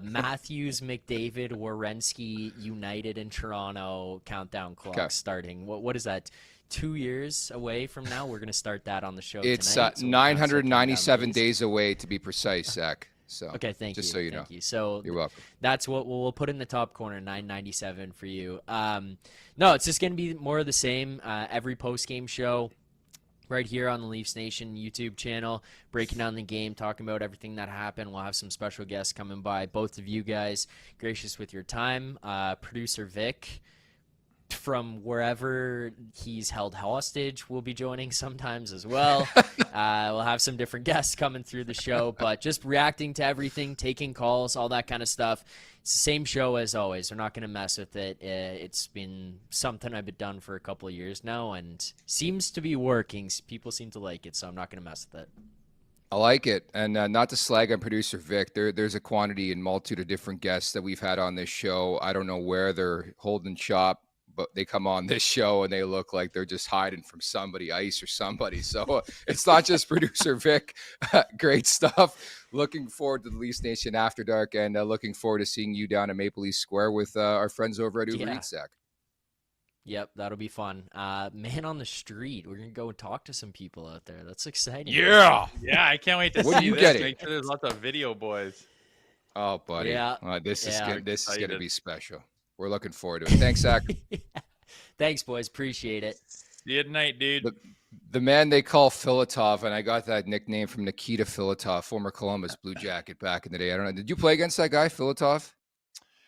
Matthews, McDavid, Werenski United in Toronto countdown clock starting. What is that? 2 years away from now, we're going to start that on the show. It's tonight, so 997 days away to be precise, Zach. So okay, thank you. So you know. So you're welcome. That's what we'll put in the top corner, 997 for you. No, it's just going to be more of the same. Every post-game show right here on the Leafs Nation YouTube channel, breaking down the game, talking about everything that happened. We'll have some special guests coming by. Both of you guys, gracious with your time. Producer Vic, from wherever he's held hostage, will be joining sometimes as well. We'll have some different guests coming through the show, but just reacting to everything, taking calls, all that kind of stuff. It's the same show as always. We're not going to mess with it. It's been something I've been done for a couple of years now and seems to be working. People seem to like it, so I'm not going to mess with it. I like it. And not to slag on producer Vic, there's a quantity and multitude of different guests that we've had on this show. I don't know where they're holding shop, but they come on this show and they look like they're just hiding from somebody, ICE or somebody. So it's not just producer Vic. Great stuff. Looking forward to the Leafs Nation After Dark, and looking forward to seeing you down at Maple Leaf Square with our friends over at Uber Eats, Zach. Yep, that'll be fun. Man on the street. We're going to go and talk to some people out there. That's exciting. Yeah. Yeah, I can't wait to What see are you this. getting? Make sure there's lots of video boys. Oh, buddy. Yeah. This is going to be special. We're looking forward to it. Thanks, Zach. Thanks, boys. Appreciate it. See you at night, dude. The man they call Filatov, and I got that nickname from Nikita Filatov, former Columbus Blue Jacket back in the day. I don't know. Did you play against that guy, Filatov?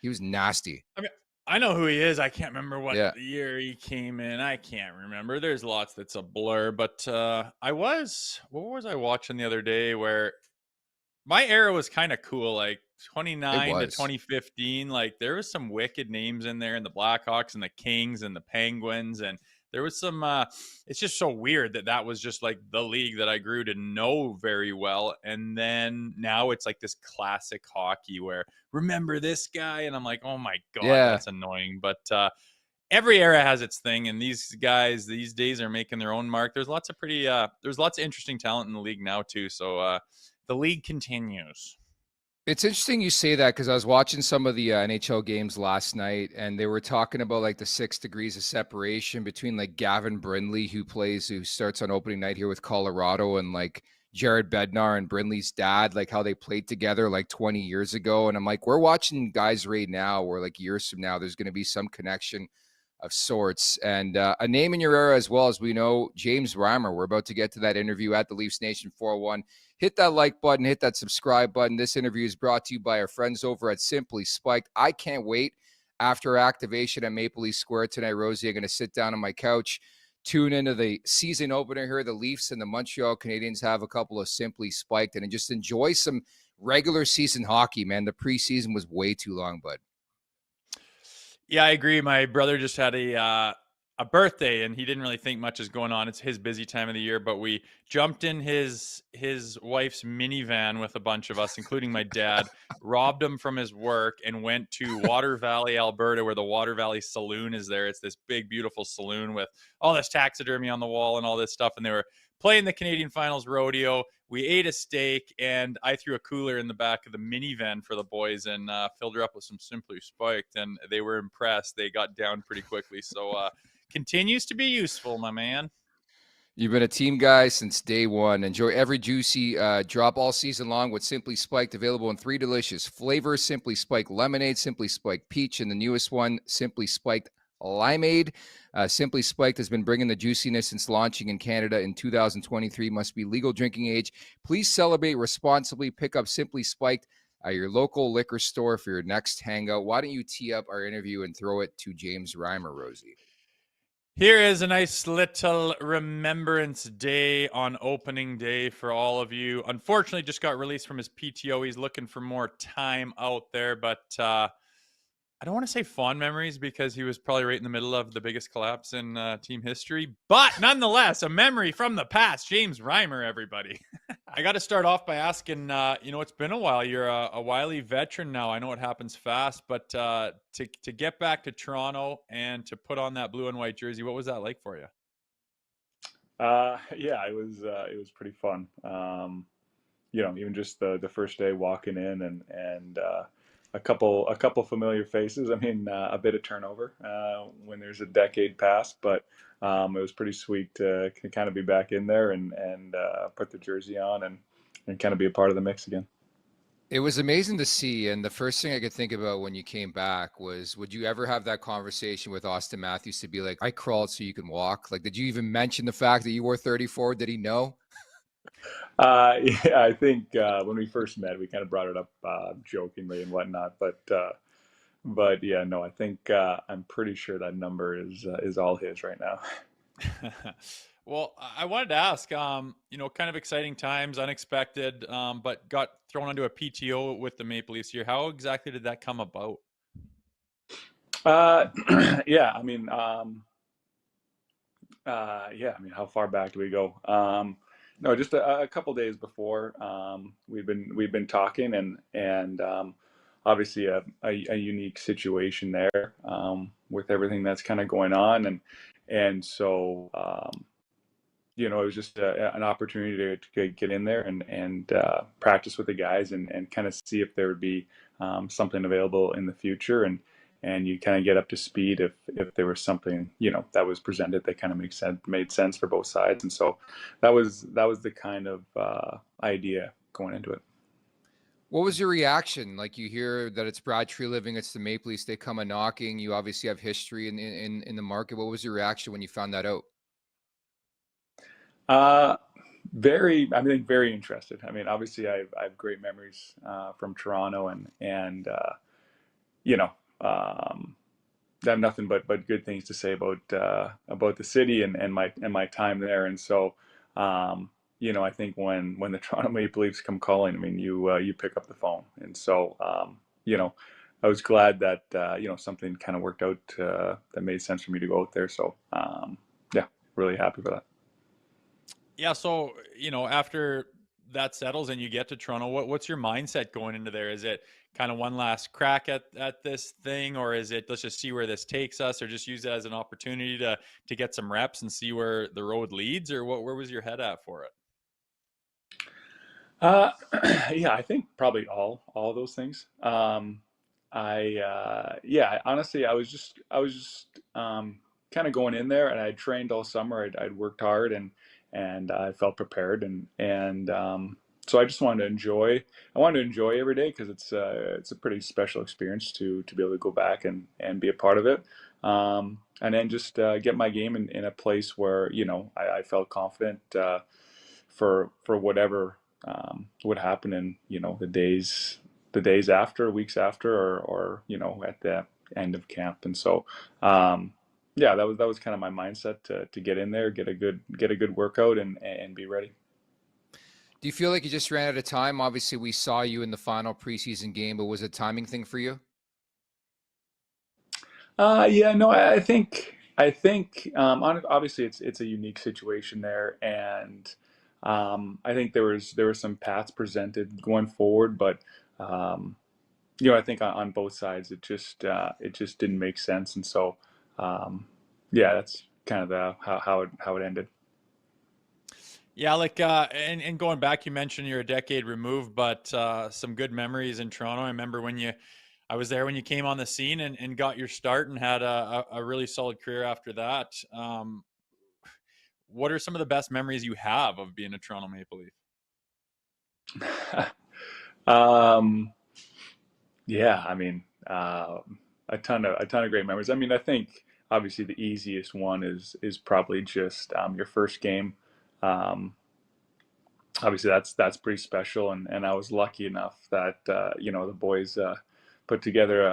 He was nasty. I mean, I know who he is. I can't remember what year he came in. I can't remember. There's lots that's a blur. But what was I watching the other day where my era was kind of cool, like 29 to 2015. Like, there was some wicked names in there, and the Blackhawks and the Kings and the Penguins, and there was some it's just so weird that was just like the league that I grew to know very well. And then now it's like this classic hockey where remember this guy, and I'm like, oh my god, that's annoying. But every era has its thing, and these guys these days are making their own mark. There's lots of interesting talent in the league now too. So the league continues. It's interesting you say that because I was watching some of the NHL games last night, and they were talking about like the 6 degrees of separation between like Gavin Brindley, who starts on opening night here with Colorado, and like Jared Bednar and Brindley's dad, like how they played together like 20 years ago. And I'm like, we're watching guys right now where like years from now, there's going to be some connection of sorts. And a name in your era as well, as we know, James Reimer. We're about to get to that interview at the Leafs Nation 401. Hit that like button, hit that subscribe button. This interview is brought to you by our friends over at Simply Spiked. I can't wait after activation at Maple Leaf Square tonight, Rosie. I'm going to sit down on my couch, tune into the season opener here. The Leafs and the Montreal Canadiens have a couple of Simply Spiked, and just enjoy some regular season hockey, man. The preseason was way too long, bud. Yeah, I agree. My brother just had a birthday, and he didn't really think much is going on. It's his busy time of the year, but we jumped in his wife's minivan with a bunch of us, including my dad, robbed him from his work, and went to Water Valley, Alberta, where the Water Valley Saloon is there. It's this big, beautiful saloon with all this taxidermy on the wall and all this stuff, and they were playing the Canadian Finals rodeo. We ate a steak, and I threw a cooler in the back of the minivan for the boys and filled her up with some Simply Spiked, and they were impressed. They got down pretty quickly. So continues to be useful, my man. You've been a team guy since day one. Enjoy every juicy drop all season long with Simply Spiked, available in 3 delicious flavors: Simply Spiked Lemonade, Simply Spiked Peach, and the newest one, Simply Spiked Limeade. Simply Spiked has been bringing the juiciness since launching in Canada in 2023. Must be legal drinking age. Please celebrate responsibly. Pick up Simply Spiked at your local liquor store for your next hangout. Why don't you tee up our interview and throw it to James Reimer, Rosie? Here is a nice little remembrance day on opening day for all of you. Unfortunately, just got released from his PTO. He's looking for more time out there, but I don't want to say fond memories because he was probably right in the middle of the biggest collapse in team history. But nonetheless, a memory from the past. James Reimer, everybody. I got to start off by asking, it's been a while. You're a wily veteran now. I know it happens fast, but to get back to Toronto and to put on that blue and white jersey, what was that like for you? Yeah, it was pretty fun. Even just the first day walking in and a couple familiar faces. I mean, a bit of turnover when there's a decade past, but it was pretty sweet to kind of be back in there and put the jersey on and kind of be a part of the mix again. It was amazing to see, and the first thing I could think about when you came back was, would you ever have that conversation with Austin Matthews to be like, I crawled so you can walk? Like, did you even mention the fact that you were 34? Did he know? Yeah, I think when we first met, we kind of brought it up jokingly and whatnot, but yeah, no, I think I'm pretty sure that number is all his right now. Well, I wanted to ask, kind of exciting times, unexpected, but got thrown onto a PTO with the Maple Leafs here. How exactly did that come about? Yeah, I mean, how far back do we go? No, just a couple days before, we've been talking and obviously a unique situation there with everything that's kind of going on, and so it was just an opportunity to get in there and practice with the guys and kind of see if there would be something available in the future, and you kind of get up to speed if there was something that was presented that kind of made sense for both sides. And so that was the kind of idea going into it. What was your reaction? Like, you hear that it's Brad Treliving, it's the Maple Leafs, they come a knocking. You obviously have history in the market. What was your reaction when you found that out? Very interested. I mean, obviously I have great memories from Toronto and I have nothing but good things to say about the city and my time there. And so, I think when the Toronto Maple Leafs come calling, I mean, you pick up the phone. And so, I was glad that, something kind of worked out that made sense for me to go out there. So, yeah, really happy for that. Yeah. So, after that settles and you get to Toronto, what's your mindset going into there? Is it kind of one last crack at this thing, or is it, let's just see where this takes us, or just use it as an opportunity to get some reps and see where the road leads, or where was your head at for it? Uh, yeah, I think probably all of those things. Yeah, honestly, I was just kind of going in there, and I trained all summer. I'd worked hard, and I felt prepared, and so I just wanted to enjoy. I wanted to enjoy every day because it's a pretty special experience to be able to go back and be a part of it. And then just get my game in a place where I felt confident for whatever would happen in the days after, weeks after, or at the end of camp. And so yeah, that was kind of my mindset to get in there, get a good workout, and be ready. Do you feel like you just ran out of time? Obviously, we saw you in the final preseason game, but was it a timing thing for you? Yeah, no, I think obviously it's a unique situation there, and I think there were some paths presented going forward, but um, I think on both sides it just didn't make sense, and so yeah, that's kind of how it ended. Yeah, like and going back, you mentioned you're a decade removed, but some good memories in Toronto. I remember I was there when you came on the scene and got your start and had a really solid career after that. What are some of the best memories you have of being a Toronto Maple Leaf? um, yeah, I mean, a ton of great memories. I mean, I think obviously the easiest one is probably just your first game. Um, Obviously that's pretty special, and I was lucky enough that the boys put together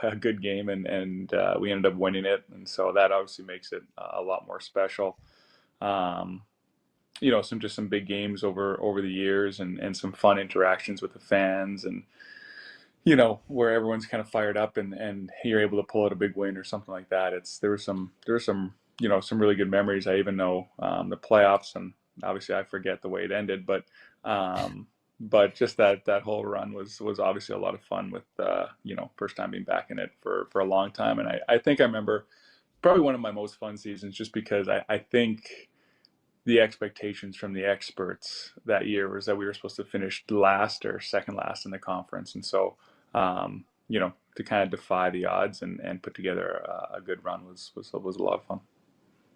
a good game, and we ended up winning it, and so that obviously makes it a lot more special. um, some big games over the years, and some fun interactions with the fans, and where everyone's kind of fired up, and you're able to pull out a big win or something like that. There were some some really good memories. I even know the playoffs, and obviously I forget the way it ended, um, but just that whole run was obviously a lot of fun with first time being back in it for a long time. And I think I remember probably one of my most fun seasons, just because I think the expectations from the experts that year was that we were supposed to finish last or second last in the conference, and so to kind of defy the odds and put together a good run was a lot of fun.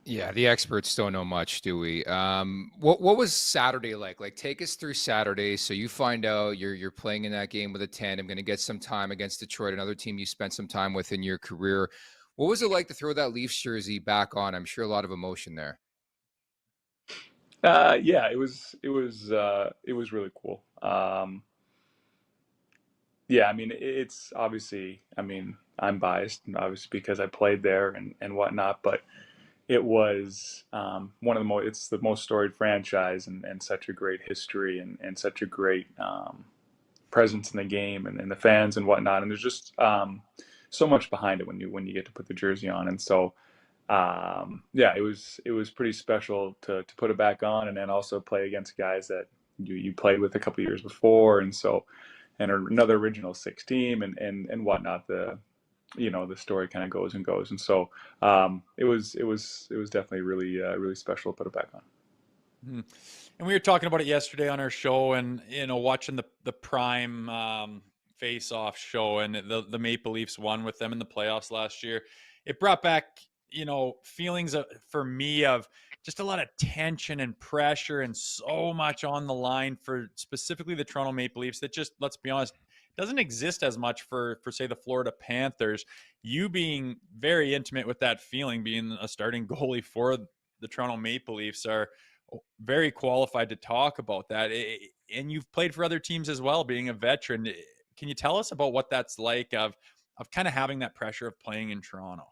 Yeah, the experts don't know much, do we? What was Saturday like? Like, take us through Saturday. So you find out you're playing in that game with a tandem, going to get some time against Detroit, another team you spent some time with in your career. What was it like to throw that Leafs jersey back on? I'm sure a lot of emotion there. Yeah, it was really cool. Yeah, I mean, it's obviously, I mean, I'm biased, obviously, because I played there and whatnot, but it was one of the most, it's the most storied franchise, and such a great history, and such a great presence in the game, and the fans and whatnot. And there's just so much behind it when you get to put the jersey on. And so yeah, it was pretty special to put it back on, and then also play against guys that you played with a couple of years before, and so, and another original six team, and whatnot. The story kind of goes and goes, and so it was definitely really special to put it back on. Mhm. And we were talking about it yesterday on our show, and watching the prime face off show, and the Maple Leafs won with them in the playoffs last year. It brought back feelings for me of just a lot of tension and pressure and so much on the line for specifically the Toronto Maple Leafs that, just, let's be honest, doesn't exist as much for say the Florida Panthers. You being very intimate with that feeling, being a starting goalie for the Toronto Maple Leafs, are very qualified to talk about that. And you've played for other teams as well, being a veteran. Can you tell us about what that's like, of kind of having that pressure of playing in Toronto?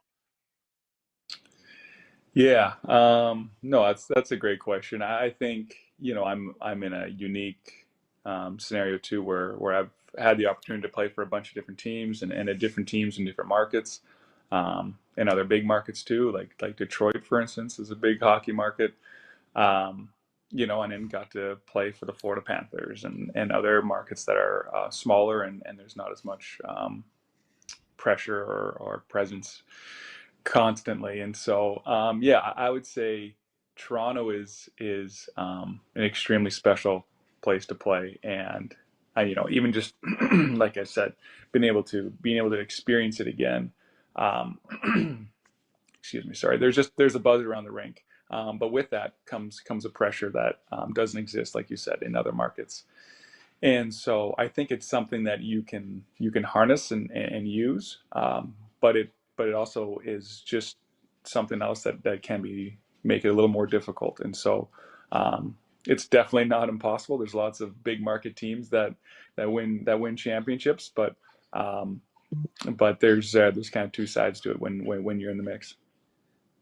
Yeah, no, that's a great question. I think I'm in a unique scenario too, where I've had the opportunity to play for a bunch of different teams, and at different teams in different markets, and other big markets too, like Detroit, for instance, is a big hockey market. Um, and then got to play for the Florida Panthers, and other markets that are smaller, and there's not as much pressure or presence constantly. And so yeah, I would say Toronto is an extremely special place to play. And even just like I said, being able to experience it again. Excuse me, sorry. There's a buzz around the rink, but with that comes a pressure that doesn't exist, like you said, in other markets. And so I think it's something that you can harness and use, but it also is just something else that can make it a little more difficult. And so it's definitely not impossible. There's lots of big market teams that win championships, but there's kind of two sides to it when you're in the mix.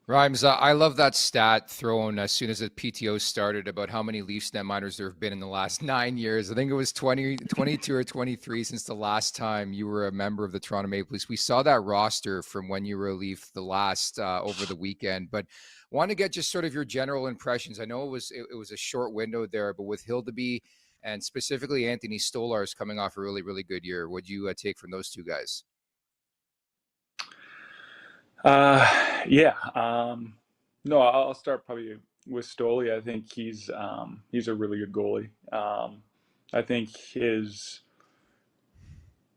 Rhymes, I love that stat thrown as soon as the PTO started about how many Leafs netminders there have been in the last 9 years. I think it was 22 or 23 since the last time you were a member of the Toronto Maple Leafs. We saw that roster from when you were a Leaf the last over the weekend, but want to get just sort of your general impressions. I know it was a short window there, but with Hildeby and specifically Anthony Stolarz coming off a really, really good year, what'd you take from those two guys? Yeah. No, I'll start probably with Stoli. I think he's a really good goalie. I think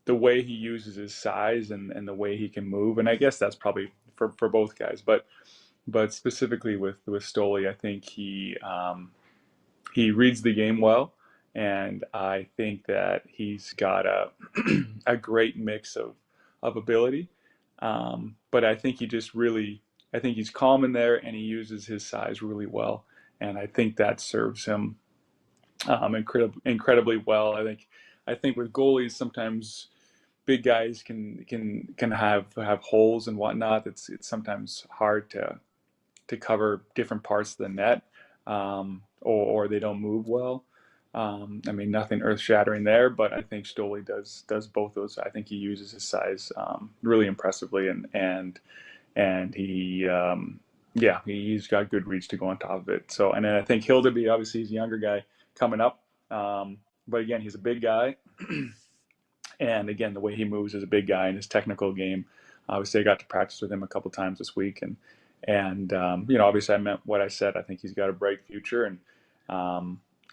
the way he uses his size and the way he can move, and I guess that's probably for both guys, but specifically with Stoli, I think he reads the game well, and I think that he's got a great mix of ability. But I think I think he's calm in there, and he uses his size really well, and I think that serves him incredibly well. I think with goalies sometimes big guys can have holes and whatnot. It's sometimes hard to cover different parts of the net, or they don't move well. I mean, nothing earth-shattering there, but I think Stoli does both those. I think he uses his size really impressively, and he he's got good reach to go on top of it. So, and then I think Hildeby, obviously he's a younger guy coming up, but again, he's a big guy, and again, the way he moves as a big guy in his technical game. Obviously, I got to practice with him a couple times this week, and obviously I meant what I said. I think he's got a bright future, and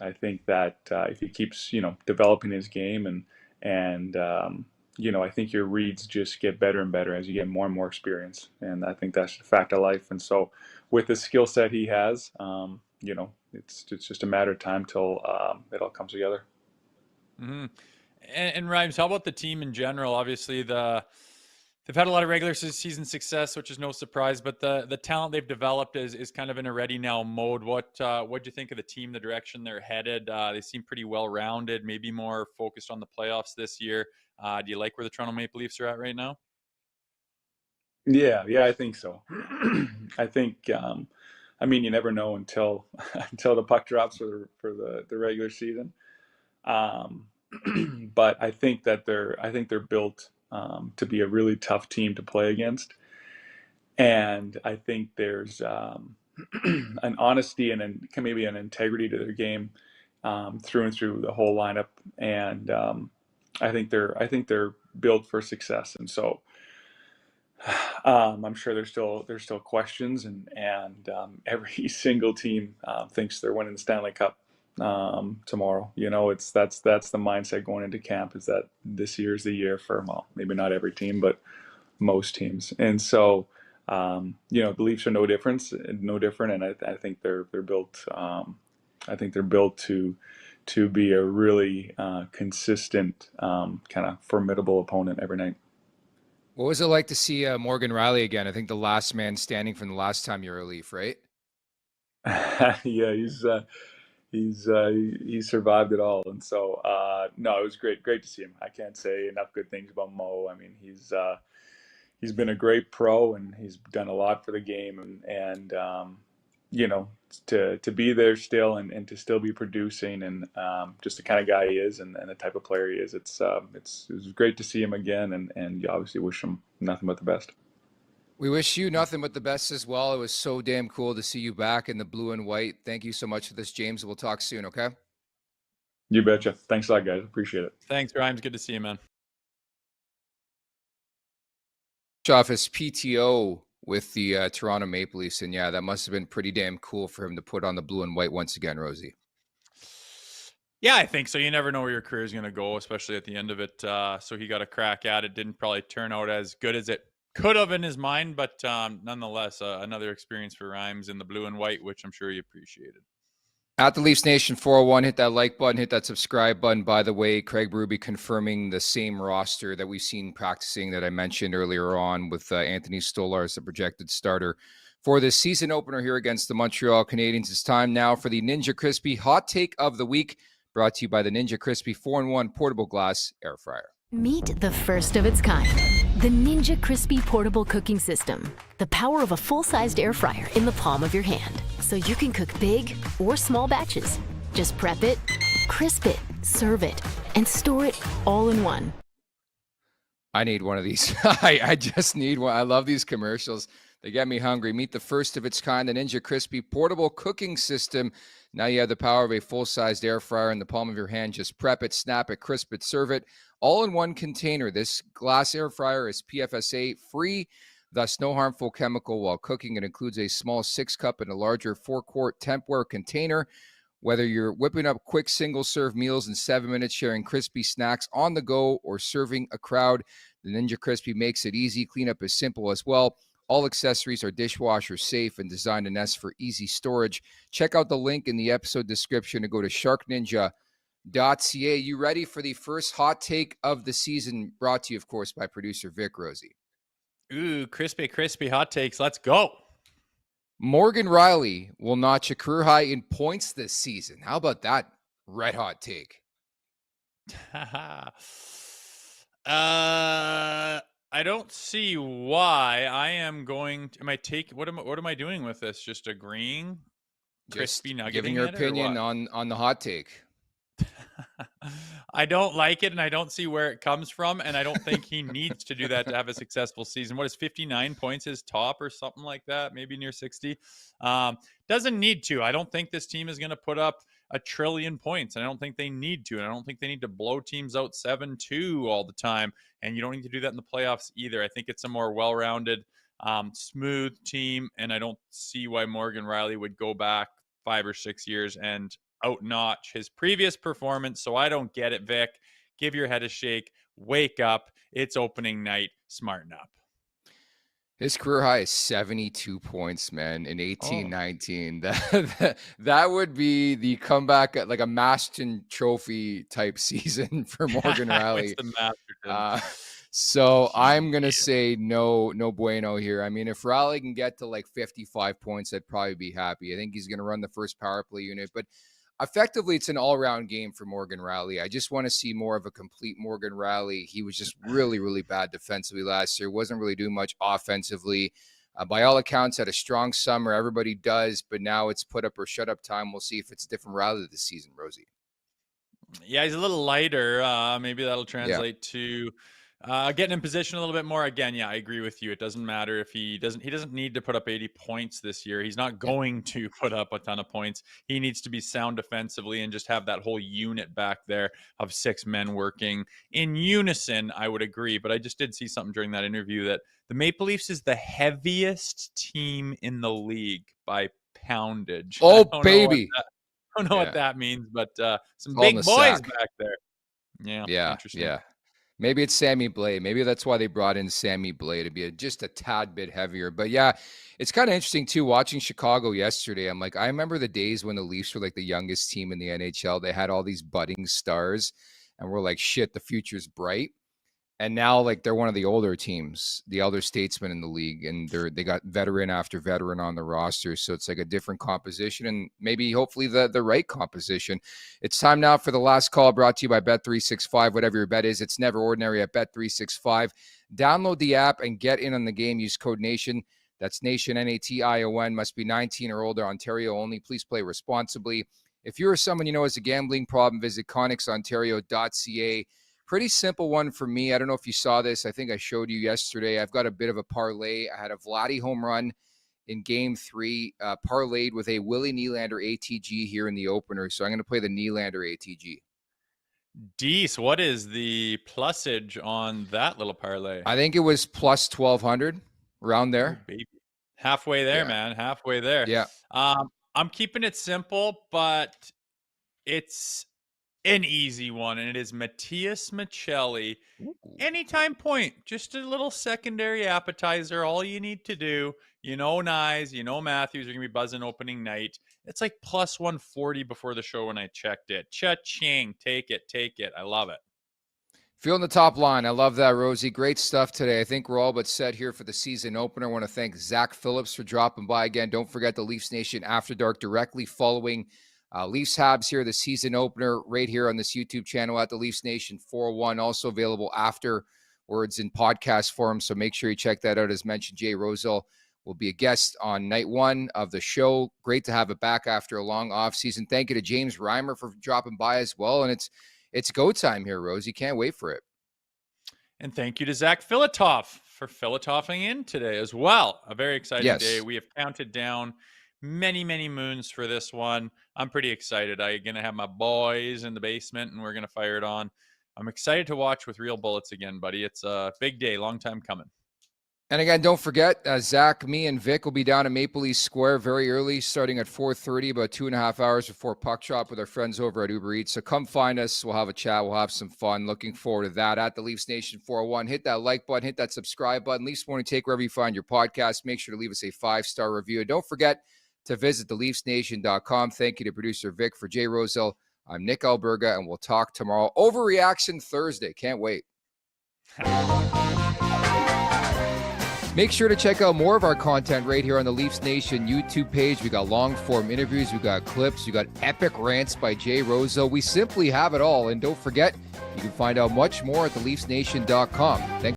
I think that if he keeps, developing his game and I think your reads just get better and better as you get more and more experience. And I think that's a fact of life. And so with the skill set he has, it's just a matter of time till it all comes together. Mm-hmm. And Rhymes, how about the team in general? Obviously, they've had a lot of regular season success, which is no surprise, but the talent they've developed is kind of in a ready now mode. What'd you think of the team, the direction they're headed? They seem pretty well-rounded, maybe more focused on the playoffs this year. Do you like where the Toronto Maple Leafs are at right now? Yeah, I think so. I think, you never know until the puck drops for the regular season. But I think they're built to be a really tough team to play against, and I think there's an honesty and maybe an integrity to their game through and through the whole lineup, and I think they're built for success. And so I'm sure there's still questions, and every single team thinks they're winning the Stanley Cup tomorrow. That's the mindset going into camp, is that this year's the year for, well, maybe not every team, but most teams. And so the Leafs are no different, and I think they're built. I think they're built to be a really consistent, kind of formidable opponent every night. What was it like to see Morgan Rielly again? I think the last man standing from the last time you were a Leaf, right? Yeah, he survived it all, and so no, it was great to see him. I can't say enough good things about Mo. I mean, he's been a great pro, and he's done a lot for the game, and to be there still and to still be producing, and just the kind of guy he is, and the type of player he is. It was great to see him again, and you obviously wish him nothing but the best. We wish you nothing but the best as well. It was so damn cool to see you back in the blue and white. Thank you so much for this, James. We'll talk soon, okay? You betcha. Thanks a lot, guys. Appreciate it. Thanks, Rhymes. Good to see you, man. Office PTO with the Toronto Maple Leafs, and yeah, that must have been pretty damn cool for him to put on the blue and white once again, Rosie. Yeah, I think so. You never know where your career is going to go, especially at the end of it. So he got a crack at it. Didn't probably turn out as good as it could have in his mind, but nonetheless, another experience for Reims in the blue and white, which I'm sure he appreciated. At the Leafs Nation 401, hit that like button, hit that subscribe button. By the way, Craig Ruby confirming the same roster that we've seen practicing that I mentioned earlier on with Anthony Stolar as the projected starter for this season opener here against the Montreal Canadiens. It's time now for the Ninja Crispy Hot Take of the Week, brought to you by the Ninja Crispy 4-in-1 Portable Glass Air Fryer. Meet the first of its kind, the Ninja Crispy Portable Cooking System. The power of a full-sized air fryer in the palm of your hand, so you can cook big or small batches. Just prep it, crisp it, serve it, and store it all in one. I need one of these. I just need one. I love these commercials. They get me hungry. Meet the first of its kind, the Ninja Crispy Portable Cooking System. Now you have the power of a full-sized air fryer in the palm of your hand. Just prep it, snap it, crisp it, serve it, all in one container. This glass air fryer is PFSA free, thus no harmful chemical while cooking. It includes a small 6-cup and a larger 4-quart Tupperware container. Whether you're whipping up quick single-serve meals in 7 minutes, sharing crispy snacks on the go, or serving a crowd, the Ninja Crispy makes it easy. Cleanup is simple as well. All accessories are dishwasher safe and designed to nest for easy storage. Check out the link in the episode description to go to sharkninja.ca. You ready for the first hot take of the season, brought to you, of course, by producer Vic Rosie? Ooh, crispy hot takes. Let's go. Morgan Riley will notch a career high in points this season. How about that red hot take? I don't see why. I am going to, what am I doing with this? Just agreeing? Crispy nugget. Giving your opinion on the hot take. I don't like it, and I don't see where it comes from, and I don't think he needs to do that to have a successful season. What is 59 points his top or something like that? Maybe near 60. Doesn't need to. I don't think this team is going to put up 1 trillion points, and I don't think they need to, and I don't think they need to blow teams out 7-2 all the time, and you don't need to do that in the playoffs either. I think it's a more well-rounded, smooth team, and I don't see why Morgan Riley would go back 5 or 6 years and out-notch his previous performance. So I don't get it, Vic. Give your head a shake. Wake up. It's opening night. Smarten up. His career high is 72 points, man, in 18-19. That would be the comeback, like a Masterton Trophy type season for Morgan Riley. So I'm going to say no bueno here. I mean, if Riley can get to like 55 points, I'd probably be happy. I think he's going to run the first power play unit, but effectively, it's an all-around game for Morgan Riley. I just want to see more of a complete Morgan Riley. He was just really, really bad defensively last year. Wasn't really doing much offensively. By all accounts, had a strong summer. Everybody does, but now it's put up or shut up time. We'll see if it's a different Riley this season, Rosie. Yeah, he's a little lighter. Maybe that'll translate to getting in position a little bit more. Again, yeah, I agree with you. It doesn't matter if he doesn't need to put up 80 points this year. He's not going to put up a ton of points. He needs to be sound defensively and just have that whole unit back there of 6 men working in unison. I would agree, but I just did see something during that interview that the Maple Leafs is the heaviest team in the league by poundage. Oh, baby. I don't know what that means, but some big boys back there. Yeah. Interesting. Yeah. Maybe it's Sammy Blais. Maybe that's why they brought in Sammy Blais, to be just a tad bit heavier. But yeah, it's kind of interesting too, watching Chicago yesterday. I'm like, I remember the days when the Leafs were like the youngest team in the NHL. They had all these budding stars and we're like, shit, the future's bright. And now, like, they're one of the older teams, the elder statesmen in the league, and they got veteran after veteran on the roster. So it's like a different composition, and maybe hopefully the right composition. It's time now for the last call, brought to you by Bet365. Whatever your bet is, it's never ordinary at Bet365. Download the app and get in on the game. Use code NATION. That's NATION, NATION. Must be 19 or older. Ontario only. Please play responsibly. If you or someone you know has a gambling problem, visit connexontario.ca. Pretty simple one for me. I don't know if you saw this. I think I showed you yesterday. I've got a bit of a parlay. I had a Vladdy home run in game 3, parlayed with a Willie Nylander ATG here in the opener. So I'm going to play the Nylander ATG. Deese, what is the plusage on that little parlay? I think it was plus 1,200, around there. Oh, baby. Halfway there, man. Halfway there. Yeah. I'm keeping it simple, but it's an easy one, and it is Matthias Michelli. Anytime point, just a little secondary appetizer. All you need to do, Nyes, Matthews are going to be buzzing opening night. It's like plus 140 before the show when I checked it. Cha-ching. Take it. I love it. Feeling the top line. I love that, Rosie. Great stuff today. I think we're all but set here for the season opener. I want to thank Zack Phillips for dropping by again. Don't forget the Leafs Nation After Dark directly following Leafs Habs here, the season opener right here on this YouTube channel at the Leafs Nation 401. Also available afterwards in podcast form. So make sure you check that out. As mentioned, Jay Rosehill will be a guest on night one of the show. Great to have it back after a long off season. Thank you to James Reimer for dropping by as well. And it's go time here, Rosie. Can't wait for it. And thank you to Zach Phillips for Philitoffing in today as well. A very exciting day. We have counted down many, many moons for this one. I'm pretty excited. I'm going to have my boys in the basement, and we're going to fire it on. I'm excited to watch with real bullets again, buddy. It's a big day, long time coming. And again, don't forget, Zach, me, and Vic will be down at Maple Leaf Square very early, starting at 4:30, about 2.5 hours before puck drop with our friends over at Uber Eats. So come find us. We'll have a chat. We'll have some fun. Looking forward to that. At the Leafs Nation 401, hit that like button, hit that subscribe button. Leafs Morning Take wherever you find your podcast. Make sure to leave us a 5-star review. And don't forget to visit theleafsnation.com. Thank you to producer Vic. For Jay Rosehill, I'm Nick Alberga, and we'll talk tomorrow. Overreaction Thursday. Can't wait. Make sure to check out more of our content right here on the Leafs Nation YouTube page. We got long-form interviews. We got clips. We got epic rants by Jay Rosehill. We simply have it all. And don't forget, you can find out much more at theleafsnation.com. Thanks.